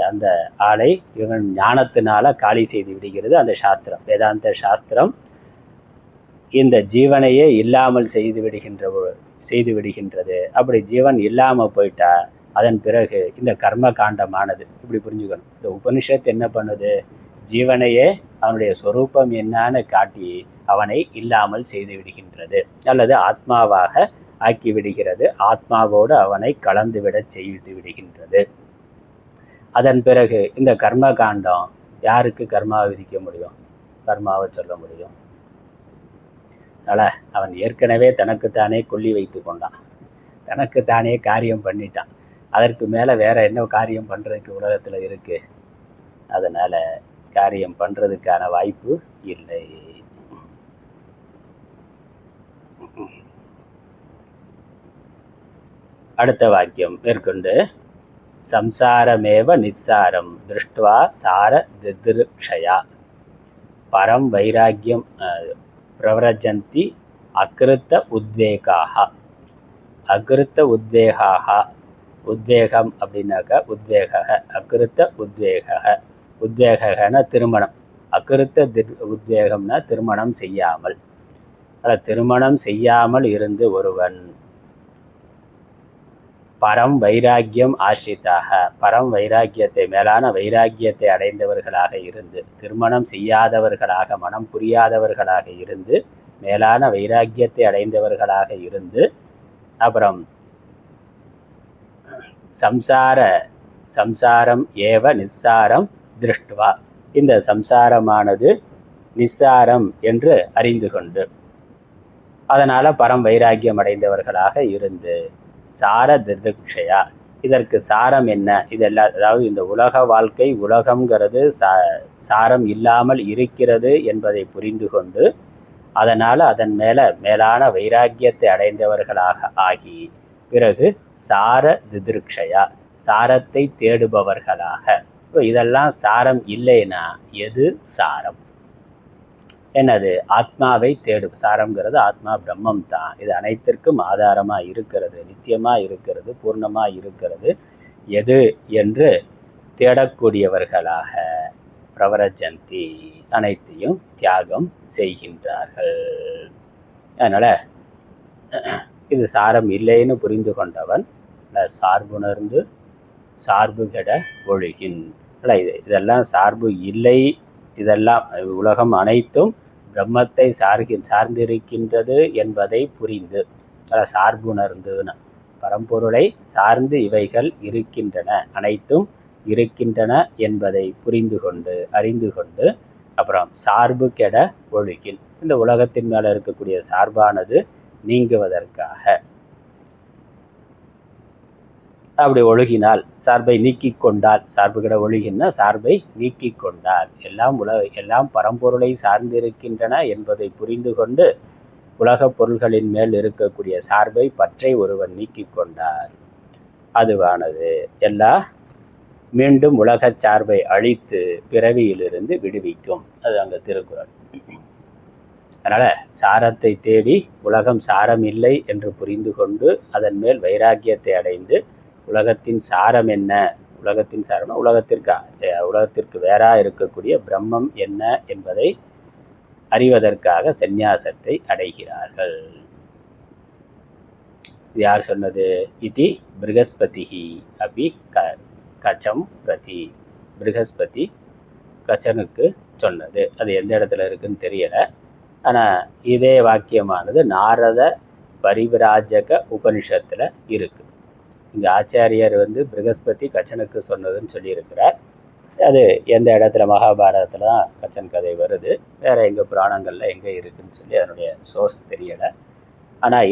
அந்த ஆளை இவன் ஞானத்தினால காலி செய்து விடுகிறது அந்த சாஸ்திரம். வேதாந்த சாஸ்திரம் இந்த ஜீவனையே இல்லாமல் செய்து விடுகின்றது. அப்படி ஜீவன் இல்லாமல் போயிட்டா அதன் பிறகு இந்த கர்ம காண்டமானது இப்படி புரிஞ்சுக்கணும். இந்த உபனிஷத்து என்ன பண்ணுது? ஜீவனையே அவனுடைய சொரூபம் என்னன்னு காட்டி அவனை இல்லாமல் செய்து விடுகின்றது, அல்லது ஆத்மாவாக ஆக்கி விடுகிறது. ஆத்மாவோடு அவனை கலந்துவிட செய்து விடுகின்றது. அதன் பிறகு இந்த கர்ம காண்டம் யாருக்கு கர்மாவை விதிக்க முடியும்? கர்மாவை சொல்ல முடியும்? அதனால் அவன் ஏற்கனவே தனக்குத்தானே கொல்லி வைத்து கொண்டான், தனக்குத்தானே காரியம் பண்ணிட்டான். அதற்கு மேலே வேற என்ன காரியம் பண்ணுறதுக்கு உலகத்தில் இருக்கு? அதனால் காரியம் பண்ணுறதுக்கான வாய்ப்பு இல்லை. அடுத்த வாக்கியம் மேற்கொண்டு, சம்சாரமேவ நிஸ்ஸாரம் திருஷ்டுவா சார திதிருக்ஷயா பரம் வைராக்கியம் பிரவரஜந்தி அகிருத்த உத்வேகாக. அகிருத்த உத்வேகாக, உத்வேகம் அப்படின்னாக்கா உத்வேக, அகிருத்த உத்வேக. உத்வேகன திருமணம், அகிருத்த உத்வேகம்னா திருமணம் செய்யாமல். திருமணம் செய்யாமல் இருந்து ஒருவன் பரம் வைராக்கியம் ஆசிரித்தாக, பரம் வைராக்கியத்தை மேலான வைராக்கியத்தை அடைந்தவர்களாக இருந்து, திருமணம் செய்யாதவர்களாக, மனம் புரியாதவர்களாக இருந்து, மேலான வைராக்கியத்தை அடைந்தவர்களாக இருந்து, அப்புறம் சம்சாரம் ஏவ நிஸ்ஸாரம் திருஷ்டுவா, இந்த சம்சாரமானது நிஸ்ஸாரம் என்று அறிந்து கொண்டு, அதனால பரம் வைராக்கியம் அடைந்தவர்களாக இருந்து, சார திதிருக்ஷயா, இதற்கு சாரம் என்ன? இதெல்லாம், அதாவது இந்த உலக வாழ்க்கை, உலகம்ங்கிறது சாரம் இல்லாமல் இருக்கிறது என்பதை புரிந்து கொண்டு, அதனால் அதன் மேலான வைராக்கியத்தை அடைந்தவர்களாக ஆகி, பிறகு சார திதிருக்ஷயா, சாரத்தை தேடுபவர்களாக. இதெல்லாம் சாரம் இல்லைன்னா எது சாரம்? என்னது? ஆத்மாவை தேடும். சாரம்ங்கிறது ஆத்மா பிரம்மம் தான். இது அனைத்திற்கும் ஆதாரமாக இருக்கிறது, நித்தியமாக இருக்கிறது, பூர்ணமாக இருக்கிறது. எது என்று தேடக்கூடியவர்களாக பிரவரஜந்தி, அனைத்தையும் தியாகம் செய்கின்றார்கள். அதனால் இது சாரம் இல்லைன்னு புரிந்து கொண்டவன் சார்புணர்ந்து சார்பு கெட ஒழுகின். இதெல்லாம் சார்பு இல்லை, இதெல்லாம் உலகம் அனைத்தும் பிரம்மத்தை சார்ந்திருக்கின்றது என்பதை புரிந்து, சார்புணர்ந்துன்னு, பரம்பொருளை சார்ந்து இவைகள் இருக்கின்றன, அனைத்தும் இருக்கின்றன என்பதை புரிந்து கொண்டு அறிந்து கொண்டு, அப்புறம் சார்பு கெட ஒழுகின், இந்த உலகத்தின் மேலே இருக்கக்கூடிய சார்பானது நீங்குவதற்காக. அப்படி ஒழுகினால், சார்பை நீக்கி கொண்டால், சார்பு கிட ஒழுகின்னா சார்பை நீக்கி கொண்டால், எல்லாம் பரம்பொருளை சார்ந்திருக்கின்றன என்பதை புரிந்து கொண்டு, உலகப் பொருள்களின் மேல் இருக்கக்கூடிய சார்பை பற்றை ஒருவன் நீக்கி கொண்டார், அதுவானது மீண்டும் உலகச் சார்பை அழித்து பிறவியிலிருந்து விடுவிக்கும். அது அங்கே திருக்குறள். அதனால் சாரத்தை தேடி உலகம் சாரம் இல்லை என்று புரிந்து கொண்டு, அதன் மேல் வைராக்கியத்தை அடைந்து, உலகத்தின் சாரம் என்ன, உலகத்தின் சாரம் உலகத்திற்கு வேறாக இருக்கக்கூடிய பிரம்மம் என்ன என்பதை அறிவதற்காக சந்நியாசத்தை அடைகிறார்கள். யார் சொன்னது? இதி ப்ருகஸ்பதிஹி அபி கச்சம் பிரதி. ப்ருகஸ்பதி கச்சனுக்கு சொன்னது. அது எந்த இடத்துல இருக்குன்னு தெரியலை. ஆனால் இதே வாக்கியமானது நாரத பரிவிராஜக உபனிஷத்தில் இருக்குது. இங்கே ஆச்சாரியர் ப்ருகஸ்பதி கச்சனுக்கு சொன்னதுன்னு சொல்லியிருக்கிறார். அது எந்த இடத்துல மகாபாரதத்தில் தான் கச்சன் கதை வருது, வேறு எங்கள் புராணங்களில் எங்கே இருக்குதுன்னு சொல்லி அதனுடைய சோர்ஸ் தெரியலை. ஆனால்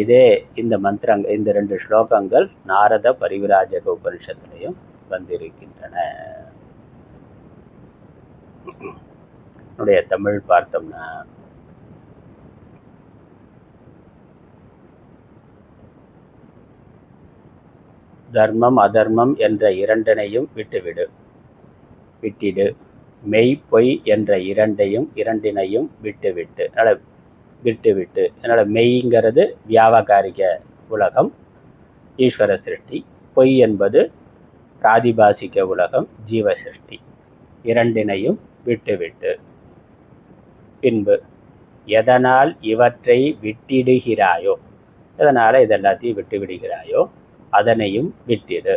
இந்த மந்திரங்கள், இந்த 2 ஸ்லோகங்கள் நாரத பரிவிராஜக உபனிஷத்துலையும் வந்திருக்கின்றன. என்னுடைய தமிழ் பார்த்தோம்னா, தர்மம் அதர்மம் என்ற இரண்டினையும் விட்டிடு, மெய் பொய் என்ற இரண்டினையும் விட்டுவிட்டு. அதனால் மெய்ங்கிறது வியாவகாரிக உலகம், ஈஸ்வர சிருஷ்டி. பொய் என்பது பிராதிபாசிக உலகம், ஜீவ சிருஷ்டி. இரண்டினையும் விட்டுவிட்டு, பின்பு எதனால் இவற்றை விட்டிடுகிறாயோ, எதனால் இதெல்லாத்தையும் விட்டு விடுகிறாயோ அதனையும் விட்டிடு.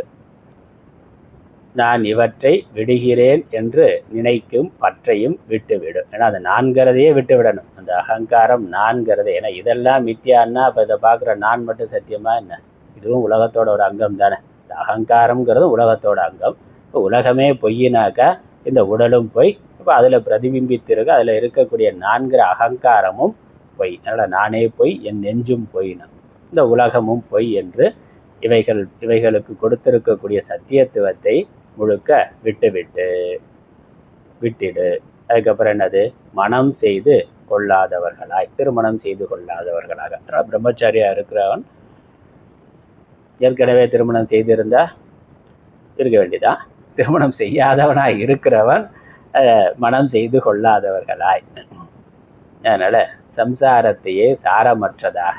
நான் இவற்றை விடுகிறேன் என்று நினைக்கும் பற்றையும் விட்டுவிடு. ஏன்னா அது நான்கிறதையே விட்டு விடணும். அந்த அகங்காரம் நான்கிறது. ஏன்னா இதெல்லாம் மித்தியான்னா இப்போ இதை பார்க்குற நான் மட்டும் சத்தியமா என்ன? இதுவும் உலகத்தோட ஒரு அங்கம் தானே. இந்த அகங்காரம்ங்கிறதும் உலகத்தோட அங்கம். உலகமே பொய்யினாக்கா இந்த உடலும் பொய். இப்போ அதில் பிரதிபிம்பித்திருக்கு, அதில் இருக்கக்கூடிய 4 அகங்காரமும் பொய். அதனால் நானே பொய், என் நெஞ்சும் பொய்னா இந்த உலகமும் பொய் என்று இவைகளுக்கு கொடுத்திருக்கக்கூடிய சத்தியத்துவத்தை முழுக்க விட்டுடு. அதுக்கப்புறம் என்னது? மனம் செய்து கொள்ளாதவர்களாய், திருமணம் செய்து கொள்ளாதவர்களாக. பிரம்மச்சாரியா இருக்கிறவன் ஏற்கனவே திருமணம் செய்திருந்தா இருக்க வேண்டியதான். திருமணம் செய்யாதவனாய் இருக்கிறவன் மனம் செய்து கொள்ளாதவர்களாய். அதனால சம்சாரத்தையே சாரமற்றதாக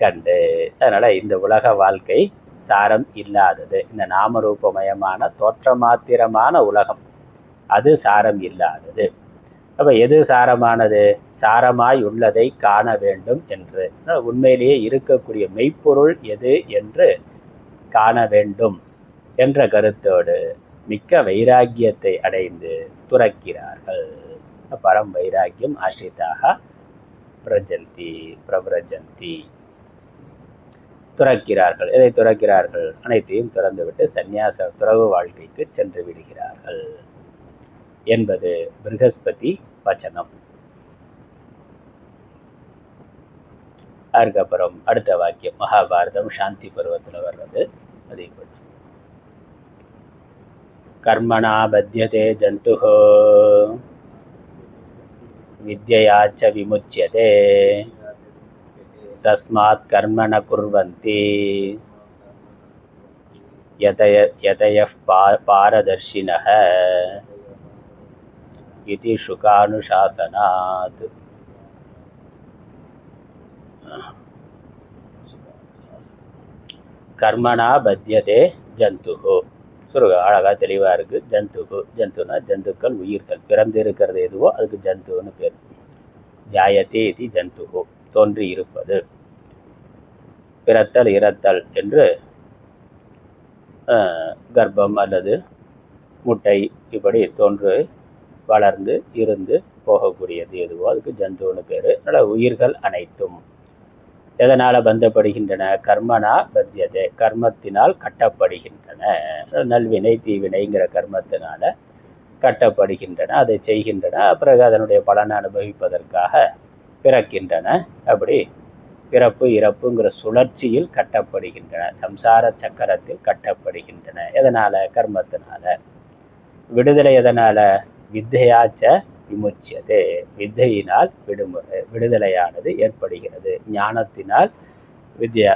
கண்டு, அதனால இந்த உலக வாழ்க்கை சாரம் இல்லாதது. இந்த நாமரூபமயமான தோற்றமாத்திரமான உலகம் அது சாரம் இல்லாதது. அப்ப எது சாரமானது? சாரமாய் உள்ளதை காண வேண்டும் என்று, உண்மையிலேயே இருக்கக்கூடிய மெய்ப்பொருள் எது என்று காண வேண்டும் என்ற கருத்தோடு மிக்க வைராக்கியத்தை அடைந்து துறக்கிறார்கள். பரம் வைராக்கியம் ஆசிரிதாக பிரபரஜந்தி துறக்கிறார்கள். எதை துறக்கிறார்கள்? அனைத்தையும் துறந்துவிட்டு சந்நியாச துறவு வாழ்க்கைக்கு சென்று விடுகிறார்கள் என்பது பிருகஸ்பதி வச்சனம். அதுக்கப்புறம் அடுத்த வாக்கியம் மகாபாரதம் சாந்தி பருவத்தில் வர்றது. அதை பற்றி கர்மணா பத்யதே ஜந்துஹோ வித்யாச்ச விமுச்யதே தஸ்மாத் கர்ம ந குர்வந்தி யதயஃ பாரதர்ஷினஹ இதி சுகானுசாசனாத். கர்மணா பத்யதே ஜந்துஹோ. அழகா தெளிவாக இருக்கு. ஜந்துனா ஜந்துக்கள், உயிர்கள். பிறந்து இருக்கிறது எதுவோ அதுக்கு ஜந்துன்னு பேர். ஜாயத்தே இது ஜந்துஹோ, தோன்றி இருப்பது. பிறத்தல் இறத்தல் என்று கர்ப்பம் அல்லது முட்டை இப்படி தோன்று வளர்ந்து இருந்து போகக்கூடியது எதுவோ அதுக்கு ஜந்துன்னு பேர். அதனால் உயிர்கள் அனைத்தும் எதனால் பந்தப்படுகின்றன? கர்மனா பத்தியதே, கர்மத்தினால் கட்டப்படுகின்றன. நல்வினை தீவினைங்கிற கர்மத்தினால கட்டப்படுகின்றன, அதை செய்கின்றன. பிறகு அதனுடைய பலனை அனுபவிப்பதற்காக பிறக்கின்றன. அப்படி பிறப்பு இறப்புங்கிற சுழற்சியில் கட்டப்படுகின்றன, சம்சார சக்கரத்தில் கட்டப்படுகின்றன. எதனால்? கர்மத்தினால. விடுதலை எதனால்? வித்தையாச்ச விமுச்சியதே, வித்தையினால் விடுதலையானது ஏற்படுகிறது. ஞானத்தினால்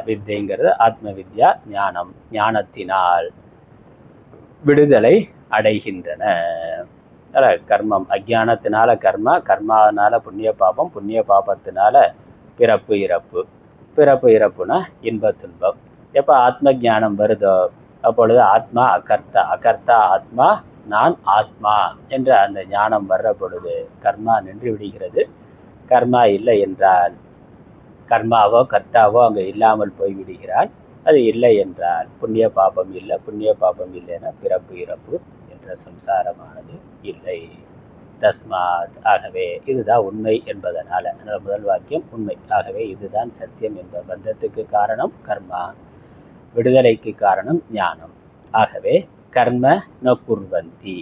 வித்தைங்கிறது ஆத்ம வித்யா, ஞானம். ஞானத்தினால் விடுதலை அடைகின்றன. கர்மம் அஜானத்தினால கர்மா, கர்மாவனால புண்ணிய பாபம், புண்ணிய பாபத்தினால பிறப்பு இறப்புனா இன்ப துன்பம். எப்போ ஆத்ம ஞானம் வருதோ அப்பொழுது ஆத்மா அகர்த்தா, அகர்த்தா ஆத்மா, நான் ஆத்மா என்ற அந்த ஞானம் வர்ற பொழுது கர்மா நின்று விடுகிறது. கர்மா இல்லை என்றால் கர்மாவோ கர்த்தாவோ அங்கே இல்லாமல் போய்விடுகிறான். அது இல்லை என்றால் புண்ணிய பாபம் இல்லை, புண்ணிய பாபம் இல்லைன்னா பிறப்பு இறப்பு என்ற சம்சாரமானது இல்லை. தஸ்மாத், ஆகவே இதுதான் உண்மை என்பதனால முதல் வாக்கியம் உண்மை. ஆகவே இதுதான் சத்தியம் என்ப பந்தத்துக்கு காரணம் கர்மா, விடுதலைக்கு காரணம் ஞானம். ஆகவே கர்ம ந குர்வந்தி,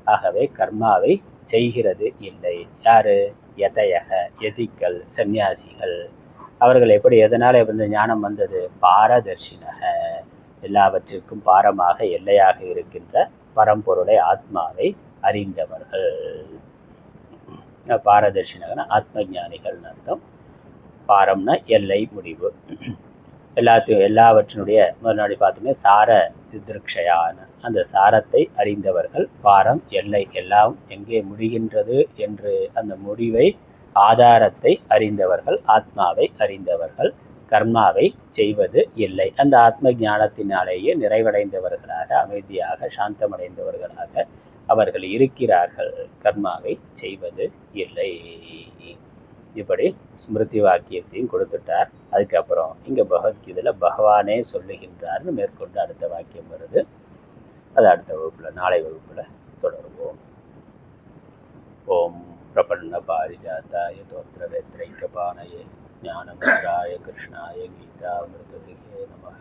ஆகவே கர்மாவை செய்கிறது இல்லை. யாரு? யதயக, யதிக்கள், சந்நியாசிகள். அவர்கள் எப்படி, எதனால் இந்த ஞானம் வந்தது? பாரதர்ஷினக, எல்லாவற்றிற்கும் பாரமாக எல்லையாக இருக்கின்ற பரம்பொருளை ஆத்மாவை அறிந்தவர்கள். பாரதர்ஷினகன ஆத்ம ஞானிகள்னு அர்த்தம். பாரம்னா எல்லை, முடிவு. எல்லாவற்றினுடைய முன்னாடி பார்த்தோமே சார திருக்ஷயான, அந்த சாரத்தை அறிந்தவர்கள். பாரம் எல்லை, எல்லாம் எங்கே முடிகின்றது என்று அந்த முடிவை, ஆதாரத்தை அறிந்தவர்கள், ஆத்மாவை அறிந்தவர்கள். கர்மாவை செய்வது இல்லை. அந்த ஆத்ம ஞானத்தினாலேயே நிறைவடைந்தவர்களாக, அமைதியாக, சாந்தமடைந்தவர்களாக அவர்கள் இருக்கிறார்கள். கர்மாவை செய்வது இல்லை. இப்படி ஸ்மிருதி வாக்கியத்தையும் கொடுத்துட்டார். அதுக்கப்புறம் இங்கே பகவத்கீதையில் பகவானே சொல்லுகின்றார்னு மேற்கொண்டு அடுத்த வாக்கியம் வருது. அது அடுத்த வகுப்பில், நாளை வகுப்பில் தொடருவோம். ஓம் பிரபன்ன பாரிஜாதாய தோத்திர வேத்ரைக்கபாணயே ஞானமுத்ராய கிருஷ்ணாய கீதாமிருததிகே நமः.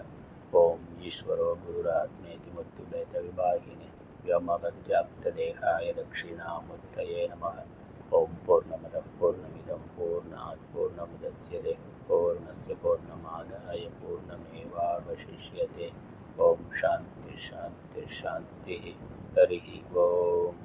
ஓம் ஈஸ்வரோ குருராத்மேதி முத்துபேத விபாகினே व्योमवद्व्याप्तदेहाय दक्षिणामूर्तये नमः। ओम पूर्णमदः पूर्णमिदं पूर्णात् पूर्णमुदच्यते पूर्णस्य पूर्णमादाय पूर्णमेवावशिष्यते। ओम शांति शांति शांति। हरि ओम।